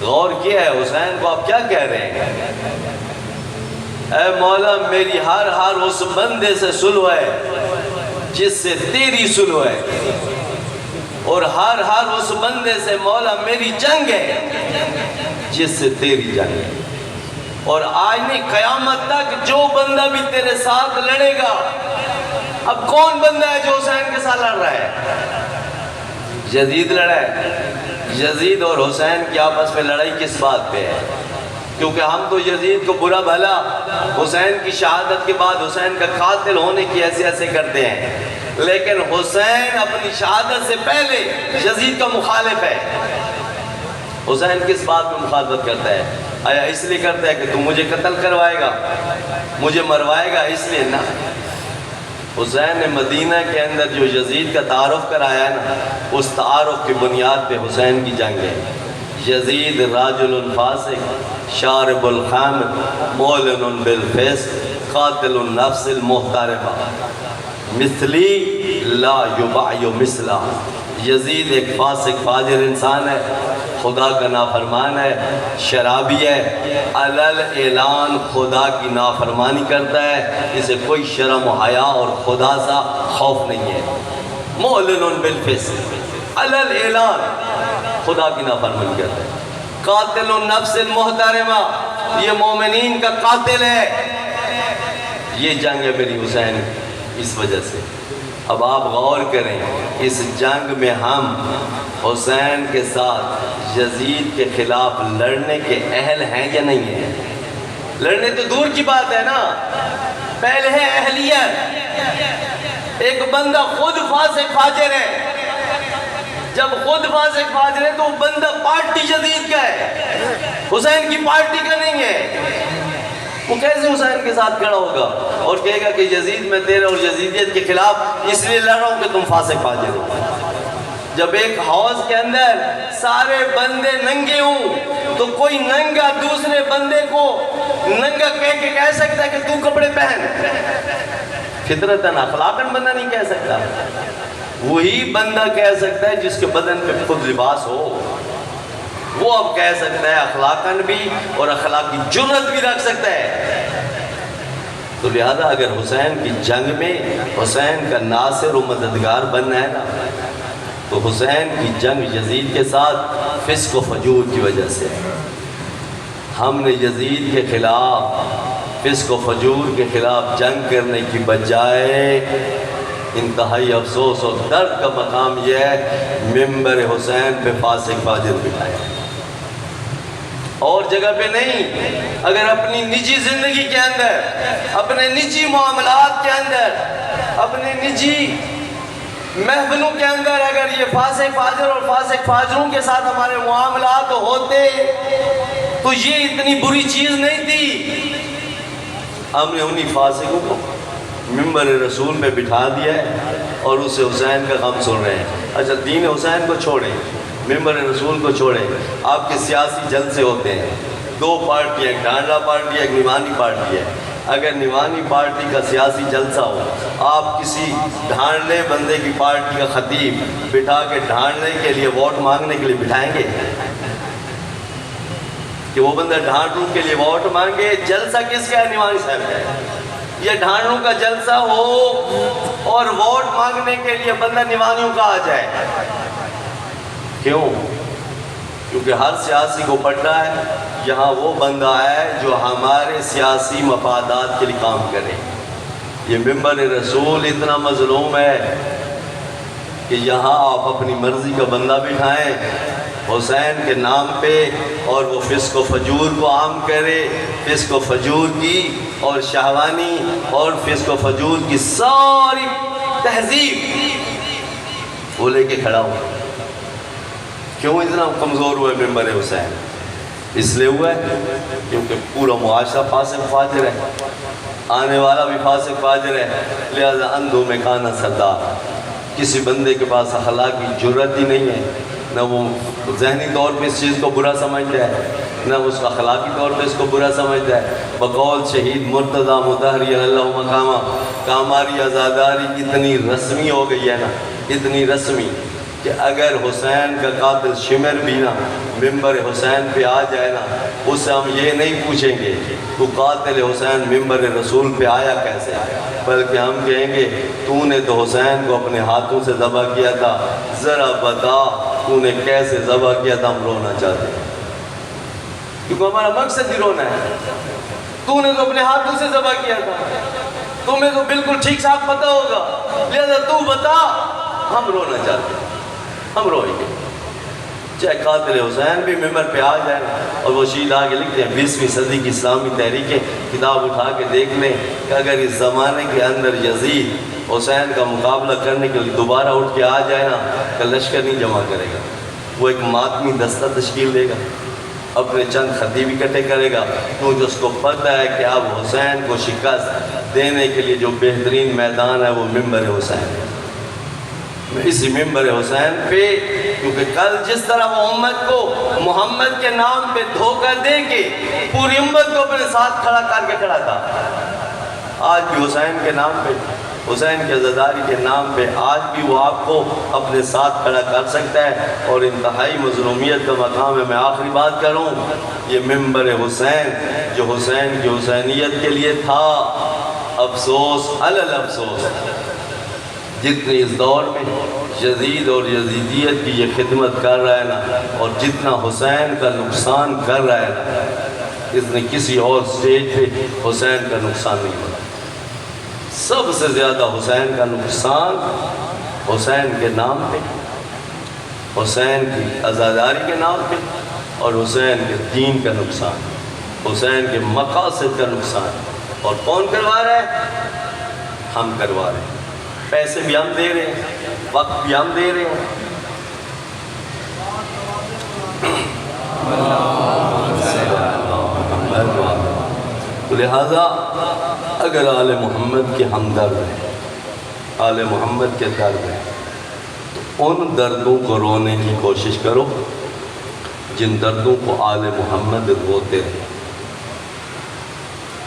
غور کیا ہے حسین کو آپ کیا کہہ رہے ہیں؟ اے مولا میری ہر اس بندے سے سلو ہے جس سے تیری سلو ہے، اور ہر اس بندے سے مولا میری جنگ ہے جس سے تیری جنگ ہے، اور آج نہیں قیامت تک جو بندہ بھی تیرے ساتھ لڑے گا۔ اب کون بندہ ہے جو حسین کے ساتھ لڑ رہا ہے؟ یزید لڑا ہے۔ یزید اور حسین کی آپس میں لڑائی کس بات پہ ہے؟ کیونکہ ہم تو یزید کو برا بھلا حسین کی شہادت کے بعد حسین کا قاتل ہونے کی حیثیت سے کرتے ہیں، لیکن حسین اپنی شہادت سے پہلے یزید کا مخالف ہے۔ حسین کس بات میں مخالفت کرتا ہے؟ آیا اس لیے کرتا ہے کہ تو مجھے قتل کروائے گا، مجھے مروائے گا؟ اس لیے نہ۔ حسین نے مدینہ کے اندر جو یزید کا تعارف کرایا ہے نا، اس تعارف کی بنیاد پہ حسین کی جنگ ہے۔ یزید راجل فاسق شارب الخمر مولن بالفسق قاتل النفس المحترمہ مثلی لا یباع مثلا۔ یزید ایک فاسق فاجر انسان ہے، خدا کا نافرمان ہے، شرابی ہے، علل اعلان خدا کی نافرمانی کرتا ہے، اسے کوئی شرم و حیا اور خدا سا خوف نہیں ہے۔ مولن بالفسق، علل اعلان خدا کی نافرمانی کرتا ہے۔ قاتل النفس المحترمہ، یہ مومنین کا قاتل ہے۔ یہ جنگ ہے میری حسین اس وجہ سے۔ اب آپ غور کریں، اس جنگ میں ہم حسین کے ساتھ یزید کے خلاف لڑنے کے اہل ہیں یا نہیں ہیں؟ لڑنے تو دور کی بات ہے نا، پہلے ہے اہلیت۔ ایک بندہ خود فاسق فاجر ہے، جب خود فاسق فاجر ہے تو وہ بندہ پارٹی یزید کا ہے، حسین کی پارٹی کا نہیں ہے۔ وہ کیسے حسین کے ساتھ کھڑا ہوگا اور کہے گا کہ یزید میں تیرے اور یزیدیت کے خلاف اس لیے لڑ رہا ہوں کہ تم فاسق فاجر ہو؟ جب ایک حوض کے اندر سارے بندے ننگے ہوں تو کوئی ننگا دوسرے بندے کو ننگا کہہ سکتا ہے کہ تو کپڑے پہن؟ فطرتاً اخلاقاً بندہ نہیں کہہ سکتا۔ وہی بندہ کہہ سکتا ہے جس کے بدن پہ خود لباس ہو، وہ اب کہہ سکتا ہے اخلاقاً بھی، اور اخلاقی جرت بھی رکھ سکتا ہے۔ تو لہذا اگر حسین کی جنگ میں حسین کا ناصر و مددگار بننا ہے نا، تو حسین کی جنگ یزید کے ساتھ فسق و فجور کی وجہ سے، ہم نے یزید کے خلاف، فسق و فجور کے خلاف جنگ کرنے کی بجائے انتہائی افسوس اور درد کا مقام یہ ہے منبر حسین پہ فاسق فاجر بٹھائے، اور جگہ پہ نہیں۔ اگر اپنی نجی زندگی کے اندر، اپنے نجی معاملات کے اندر، اپنے نجی محفلوں کے اندر اگر یہ فاسق فاجر اور فاسق فاجروں کے ساتھ ہمارے معاملات ہوتے تو یہ اتنی بری چیز نہیں تھی۔ ہم نے انہی فاسقوں کو منبر رسول میں بٹھا دیا ہے اور اس سے حسین کا غم سن رہے ہیں۔ اچھا دین حسین کو چھوڑیں، منبر رسول کو چھوڑیں، آپ کے سیاسی جلسے ہوتے ہیں، دو پارٹی، ایک ڈھانڈا پارٹی ایک نیوانی پارٹی ہے۔ اگر نیوانی پارٹی کا سیاسی جلسہ ہو، آپ کسی ڈھانڈے بندے کی پارٹی کا خطیب بٹھا کے ڈھانڈنے کے لیے، ووٹ مانگنے کے لیے بٹھائیں گے کہ وہ بندہ ڈھانڈوں کے لیے ووٹ مانگے؟ جلسہ کس کا ہے؟ نیوانی صاحب کا ہے۔ یہ ڈھانڈوں کا جلسہ ہو اور ووٹ مانگنے کے لیے بندہ نیوانیوں کا آ جائے، کیوں؟ کیونکہ ہر سیاسی کو پڑھنا ہے یہاں وہ بندہ ہے جو ہمارے سیاسی مفادات کے لیے کام کرے۔ یہ منبر رسول اتنا مظلوم ہے کہ یہاں آپ اپنی مرضی کا بندہ بٹھائیں حسین کے نام پہ، اور وہ فسق و فجور کو عام کرے، فسق و فجور کی اور شہوانی اور فسق و فجور کی ساری تہذیب وہ لے کے کھڑا ہو۔ کیوں اتنا کمزور ہوئے منبر حسین؟ اس لیے ہوا ہے کیونکہ پورا معاشرہ فاسق فاجر ہے، آنے والا بھی فاسق فاجر ہے، لہذا اندھوں میں کانا سردار۔ کسی بندے کے پاس اخلاقی جرت ہی نہیں ہے، نہ وہ ذہنی طور پہ اس چیز کو برا سمجھتا ہے، نہ اس کا اخلاقی طور پہ اس کو برا سمجھتا ہے۔ بقول شہید مرتضیٰ مطہری اللہ مقامہ، کاماری آزاداری اتنی رسمی ہو گئی ہے نا، اتنی رسمی کہ اگر حسین کا قاتل شمر بھی نا منبر حسین پہ آ جائے نا، اس سے ہم یہ نہیں پوچھیں گے تو قاتل حسین منبر رسول پہ آیا کیسے، بلکہ ہم کہیں گے تو نے تو حسین کو اپنے ہاتھوں سے ذبح کیا تھا، ذرا بتا تو نے کیسے ذبح کیا تھا، ہم رونا چاہتے ہیں کیونکہ ہمارا مقصد ہی رونا ہے۔ تو نے تو اپنے ہاتھوں سے ذبح کیا تھا، تمہیں تو بالکل ٹھیک ٹھاک پتہ ہوگا، لہذا تو بتا، ہم رونا چاہتے ہیں، ہم روئیں گے۔ چاہے قاتل حسین بھی ممبر پہ آ جائے، اور وہ شہید آگے لکھتے ہیں 20ویں صدی کی اسلامی تحریکیں کتاب اٹھا کے دیکھ لیں کہ اگر اس زمانے کے اندر یزید حسین کا مقابلہ کرنے کے لیے دوبارہ اٹھ کے آ جائے نا، کہ لشکر نہیں جمع کرے گا، وہ ایک ماتمی دستہ تشکیل دے گا، اپنے چند خطیب اکٹھے کرے گا، کیونکہ اس کو پتہ ہے کہ اب حسین کو شکست دینے کے لیے جو بہترین میدان ہے وہ ممبر حسین ہے۔ اسی ممبر حسین پہ، کیونکہ کل جس طرح وہ امت کو محمد کے نام پہ دھوکہ دے کے پوری امت کو اپنے ساتھ کھڑا کر کے کھڑا تھا، آج بھی حسین کے نام پہ، حسین کی عزاداری کے نام پہ آج بھی وہ آپ کو اپنے ساتھ کھڑا کر سکتا ہے، اور انتہائی مظلومیت کا مقام ہے۔ میں آخری بات کروں، یہ ممبر حسین جو حسین کی حسینیت کے لیے تھا، افسوس علل افسوس جتنی اس دور میں یزید اور یزیدیت کی یہ خدمت کر رہا ہے نا، اور جتنا حسین کا نقصان کر رہا ہے نا، اس نے کسی اور سٹیج پہ حسین کا نقصان نہیں کیا۔ سب سے زیادہ حسین کا نقصان حسین کے نام پہ، حسین کی عزاداری کے نام پہ، اور حسین کے دین کا نقصان، حسین کے مقاصد کا نقصان۔ اور کون کروا رہا ہے؟ ہم کروا رہے ہیں، پیسے بھی ہم دے رہے ہیں، وقت بھی ہم دے رہے ہیں۔ لہذا اگر آل محمد کے ہمدرد ہیں، آل محمد کے درد ہیں، تو ان دردوں کو رونے کی کوشش کرو جن دردوں کو آل محمد روتے ہیں۔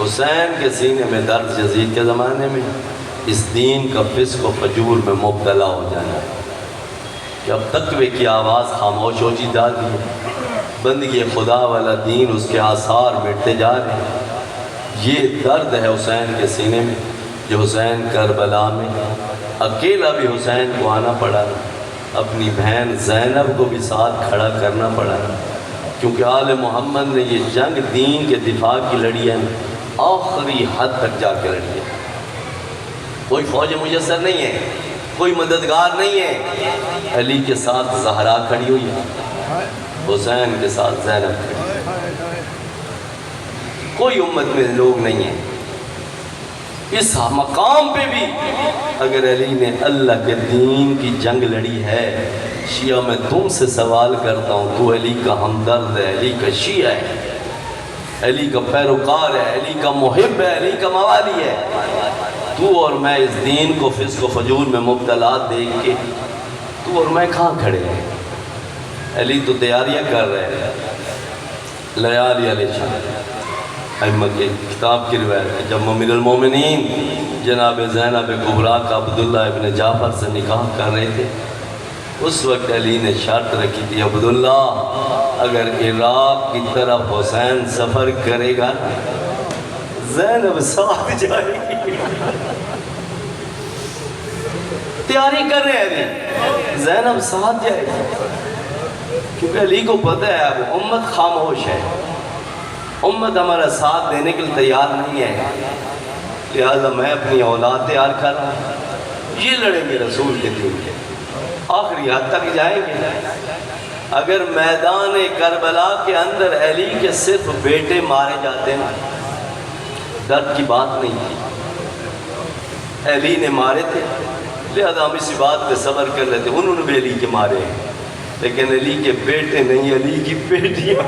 حسین کے سینے میں درد یزید کے زمانے میں، اس دین کا فسق و فجور میں مبتلا ہو جانا ہے کہ اب تقوی کی آواز خاموش ہو جا رہی ہے، بندگی خدا والا دین اس کے آثار مٹتے جا رہے ہیں۔ یہ درد ہے حسین کے سینے میں، جو حسین کربلا میں اکیلا بھی حسین کو آنا پڑا نا، اپنی بہن زینب کو بھی ساتھ کھڑا کرنا پڑا نا، کیونکہ آل محمد نے یہ جنگ دین کے دفاع کی لڑی ہے، آخری حد تک جا کے لڑی ہے۔ کوئی فوج میسر نہیں ہے، کوئی مددگار نہیں ہے۔ علی کے ساتھ زہرا کھڑی ہوئی ہے، حسین کے ساتھ زینب کھڑی ہے۔ کوئی امت میں لوگ نہیں ہیں۔ اس مقام پہ بھی اگر علی نے اللہ کے دین کی جنگ لڑی ہے، شیعہ میں تم سے سوال کرتا ہوں، تو علی کا ہمدرد ہے، علی کا شیعہ ہے، علی کا پیروکار ہے، علی کا محب ہے، علی کا موالی ہے، تو اور میں اس دین کو فسق و فجور میں مبتلا دیکھ کے تو اور میں کہاں کھڑے ہیں؟ علی تو تیاریاں کر رہے ہیں۔ لیالی علی شاہ ائمہ کی کتاب کی روایت ہے، جب امیر المومنین جناب زینب کبریٰ کا عبداللہ ابن جعفر سے نکاح کر رہے تھے، اس وقت علی نے شرط رکھی تھی، عبداللہ اگر عراق کی طرف حسین سفر کرے گا زینب ساتھ جائے گی۔ تیاری کر رہے ہیں علی، زینب ساتھ جائے گی، کیونکہ علی کو پتہ ہے اب امت خاموش ہے، امت ہمارا ساتھ دینے کے لیے تیار نہیں ہے، لہذا میں اپنی اولاد تیار کر رہا ہوں، یہ لڑیں گے رسول کے دین کے، آخری حد تک جائیں گے۔ اگر میدان کربلا کے اندر علی کے صرف بیٹے مارے جاتے ہیں، درد کی بات نہیں تھی، علی نے مارے تھے، لہذا ہم اسی بات پہ صبر کر رہے تھے، انہوں نے بھی علی کے مارے ہیں، لیکن علی کے بیٹے نہیں، علی کی بیٹیاں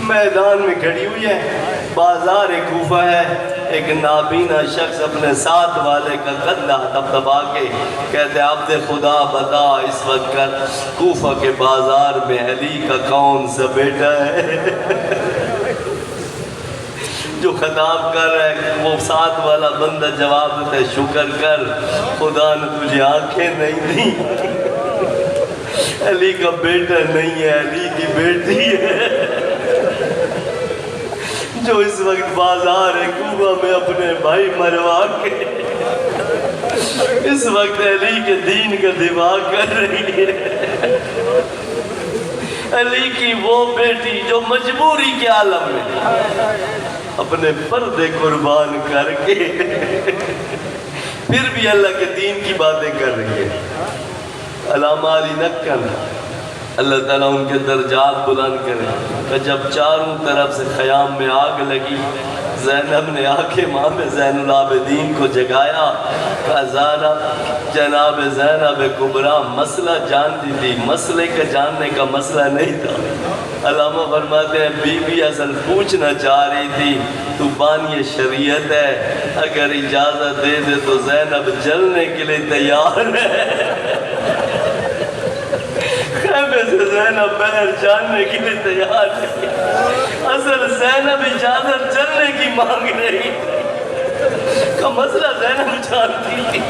میدان میں کھڑی ہوئی ہے، بازار کوفہ ہے، ایک نابینا شخص اپنے ساتھ والے کا کندھا دبا کے کہتے ہیں عبد خدا بتا اس وقت کوفہ کے بازار میں علی کا کون سا بیٹا ہے؟ جو خطاب کر رہا ہے وہ ساتھ والا بندہ جواب دیتا ہے شکر کر خدا نے تجھے آنکھیں نہیں دی، علی کا بیٹا نہیں ہے، علی کی بیٹی ہے، جو اس وقت بازار کوفہ میں اپنے بھائی مروا کے اس وقت علی کے دین کا دفاع کر رہی ہے۔ علی کی وہ بیٹی جو مجبوری کے عالم میں اپنے پردے قربان کر کے پھر بھی اللہ کے دین کی باتیں کر رہی ہے۔ علامہ علی نکن اللہ تعالیٰ ان کے درجات بلند کرے کہ جب چاروں طرف سے خیام میں آگ لگی، زینب نے آ کے امام زین العابدین کو جگایا، کہا زینب، جناب زینب کبریٰ مسئلہ جانتی تھی، مسئلے کا جاننے کا مسئلہ نہیں تھا۔ علامہ فرماتے ہیں بی بی اصل پوچھنا چاہ رہی تھی تو بانی شریعت ہے، اگر اجازت دے دے تو زینب جلنے کے لیے تیار ہے۔ خیمے سے زینب باہر جاننے کے لیے تیار ہے، اصل زینب اجازت جلنے کی مانگ رہی کا مسئلہ زینب جانتی تھی،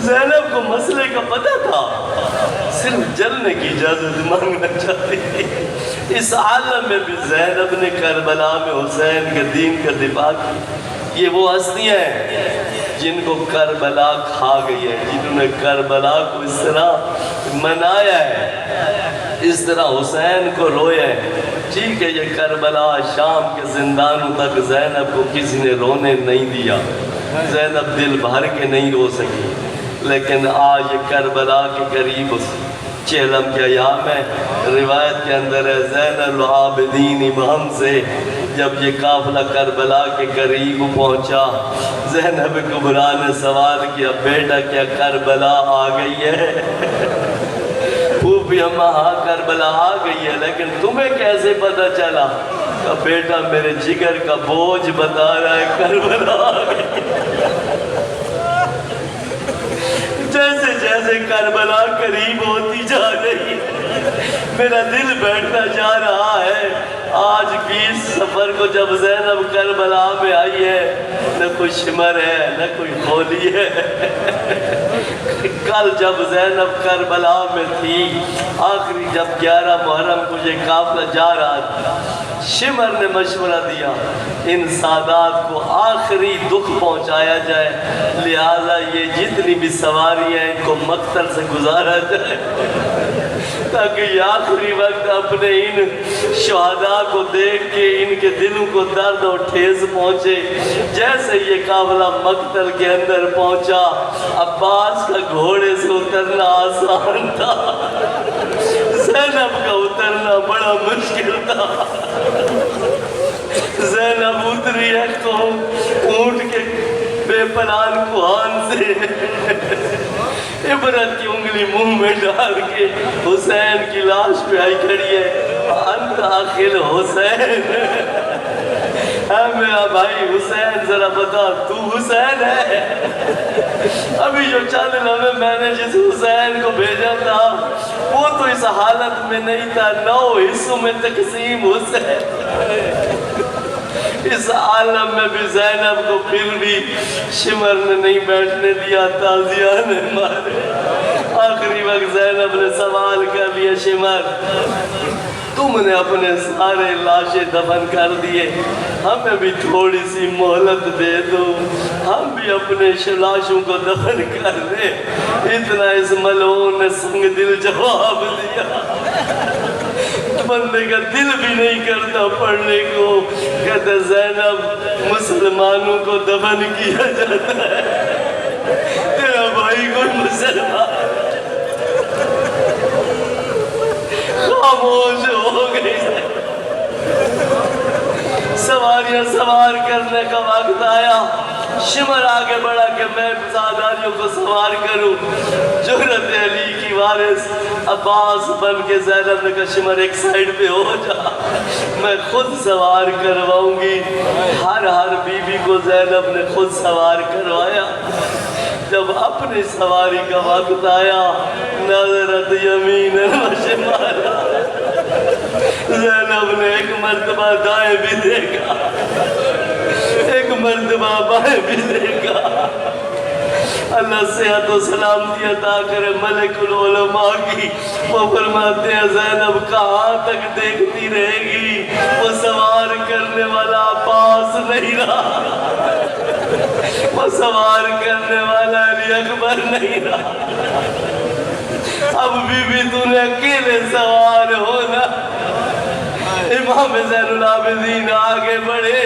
زینب کو مسئلے کا پتہ تھا، صرف جلنے کی اجازت مانگنا چاہتی تھی۔ اس عالم میں بھی زینب نے کربلا میں حسین کے دین کا دفاع کی۔ یہ وہ ہستیاں ہیں جن کو کربلا کھا گئی ہے، جنہوں نے کربلا کو اس طرح منایا ہے، اس طرح حسین کو رویا ہے۔ ٹھیک ہے یہ کربلا شام کے زندانوں تک زینب کو کسی نے رونے نہیں دیا، زینب دل بھر کے نہیں رو سکی، لیکن آج کربلا کے قریب چہلم کے ایام ہے، روایت کے اندر ہے زین العابدین امام سے جب یہ قافلہ کربلا کے قریب پہنچا، زینب کبریٰ نے سوال کیا بیٹا کیا کربلا آ گئی ہے؟ پھوپھی اماں ہاں کربلا آ گئی ہے، لیکن تمہیں کیسے پتہ چلا؟ کہ بیٹا میرے جگر کا بوجھ بتا رہا ہے کربلا آ گئی۔ جیسے جیسے کربلا قریب ہوتی جا رہی ہے میرا دل بیٹھتا جا رہا ہے۔ آج کی اس سفر کو جب زینب کربلا میں آئی ہے، نہ کوئی شمر ہے نہ کوئی خولی ہے۔ کل جب زینب کربلا میں تھی، آخری جب 11 محرم کو یہ قافلہ جا رہا تھا، شمر نے مشورہ دیا ان سادات کو آخری دکھ پہنچایا جائے، لہٰذا یہ جتنی بھی سواری ہیں ان کو مقتل سے گزارا جائے۔ تاکہ یہ آخری وقت اپنے ان شہداء کو دیکھ کے ان کے دلوں کو درد اور ٹھیس پہنچے۔ جیسے یہ قافلہ مقتل کے اندر پہنچا، عباس کا گھوڑے سے اترنا آسان تھا، زینب کا اترنا بڑا مشکل تھا۔ زینب اتری ہے تو اونٹ کے بے پناہ کوہان سے عبرت کی انگلی منہ میں ڈال کے حسین کی لاش پہ آئی کھڑی ہے، انت آخر حسین، اے میرا بھائی حسین، ذرا بتا تو حسین ہے؟ ابھی جو چند لمحے میں نے جس حسین کو بھیجا تھا وہ تو اس حالت میں نہیں تھا، 9 حصوں میں تقسیم حسین۔ اس عالم میں بھی زینب کو پھر بھی شمر نے نہیں بیٹھنے دیا، تازیہ نے مارے۔ آخری وقت زینب نے سوال کر لیا، شمر تم نے اپنے سارے لاشیں دفن کر دیے، ہمیں بھی تھوڑی سی مہلت دے دو، ہم بھی اپنے لاشوں کو دفن کر دیں۔ اتنا اس ملعون نے سنگ دل جواب دیا، بندے کا دل بھی نہیں کرتا پڑھنے کو۔ کہتے زینب مسلمانوں کو دفن کیا جاتا ہے، تیرا بھائی کوئی مسلمان خاموش ہو گئی۔ سواریاں سوار کرنے کا وقت آیا، شمر آگے بڑھا کہ میں ساداریوں کو سوار کروں۔ جرت علی کی وارث عباس بن کے زینب نے کہا شمر ایک سائیڈ پہ ہو جا، میں خود سوار کرواؤں گی۔ ہر بی بی کو زینب نے خود سوار کروایا۔ جب اپنی سواری کا وقت آیا، نظرت یمین و شمال، زینب نے ایک مرتبہ دائیں بھی دیکھا، ایک مرتبہ بائیں بھی دیکھا۔ اللہ صحت و سلامتی عطا کرے ملک العلماء کی، وہ فرماتے ہیں زینب کہاں تک دیکھتی رہے گی، وہ سوار کرنے والا عباس نہیں رہا، وہ سوار کرنے والا علی اکبر نہیں رہا، اب بھی تو نے اکیلے سوار ہونا۔ امام زین العابدین آگے بڑھے،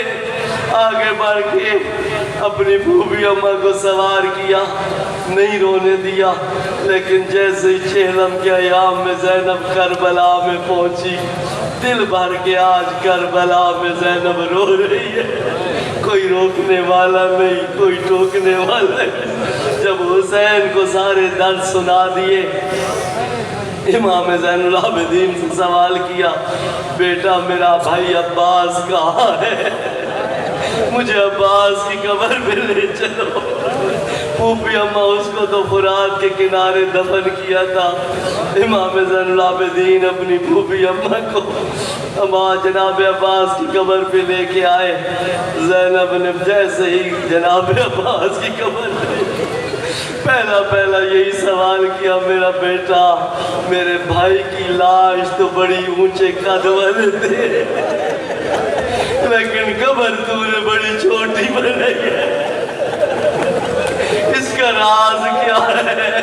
آگے بڑھ کے اپنی پھوپھی اماں کو سوار کیا، نہیں رونے دیا، لیکن جیسے ہی چہلم کے ایام میں زینب کربلا میں پہنچی، دل بھر کے آج کربلا میں زینب رو رہی ہے، کوئی روکنے والا نہیں، کوئی ٹوکنے والا نہیں۔ جب حسین کو سارے درد سنا دیے، امام زین العابدین سے سوال کیا، بیٹا میرا بھائی عباس کہاں ہے؟ مجھے عباس کی قبر پہ لے چلو۔ پھوپھی اماں اس کو تو فرات کے کنارے دفن کیا تھا۔ امام زین العابدین اپنی پھوپھی اماں کو اماں جناب عباس کی قبر پہ لے کے آئے۔ زینب نے جیسے ہی جناب عباس کی قبر پہ پہلا یہی سوال کیا، میرا بیٹا میرے بھائی کی لاش تو بڑی اونچے قد والے تھے، لیکن قبر تو نے بڑی چھوٹی بنائی ہے، اس کا راز کیا ہے؟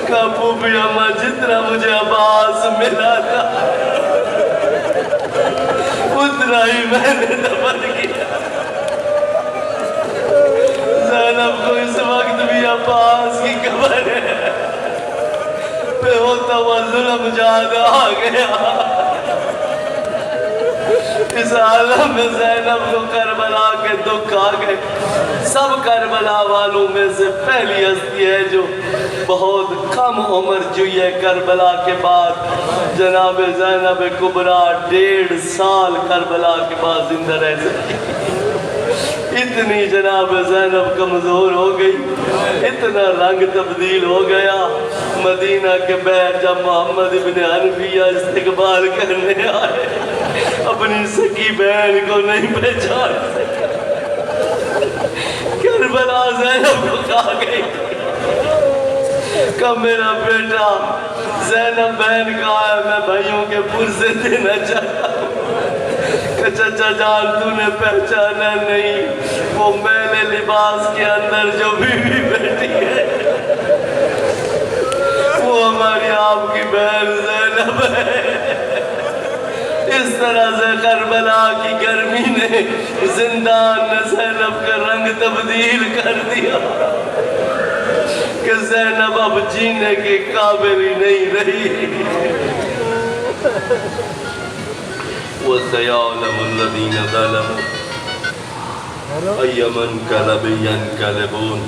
کہا پھوپھی اماں جتنا مجھے عباس ملا تھا اتنا ہی میں نے دفن کیا۔ زینب کو اس وقت بھی عباس کی قبر پہ ہوتا ہوا ظلم یاد آ گیا۔ اس عالم میں زینب کو کربلا کے دکھ آ گئے۔ سب کربلا والوں میں سے پہلی ہستی ہے جو بہت کم عمر جوئی ہے کربلا کے بعد، جناب زینب کبریٰ 1.5 سال کربلا کے بعد زندہ رہ سکی۔ اتنی جناب زینب کمزور ہو گئی، اتنا رنگ تبدیل ہو گیا۔ مدینہ کے بیر جب محمد ابن حنفیہ استقبال کرنے آئے، اپنی سکی بہن کو نہیں پہچان سکے۔ کربلا زینب کو کہا گئی، کہا میرا بیٹا زینب بہن کہا ہے، میں بھائیوں کے پرزے دینا چاہتا ہوں۔ کہ چچا جان تو نے پہچانا نہیں، وہ میلے لباس کے اندر جو بیوی بیٹھی ہے وہ ہماری طلب ہے۔ اس طرح سے کربلا کی گرمی نے زندان نے زینب کا رنگ تبدیل کر دیا کہ زینب اب جینے کے قابل ہی نہیں رہی۔ وَسَيَعْلَمُ الَّذِينَ ظَلَمُوا أَيَّ مُنْقَلَبٍ يَنْقَلِبُونَ۔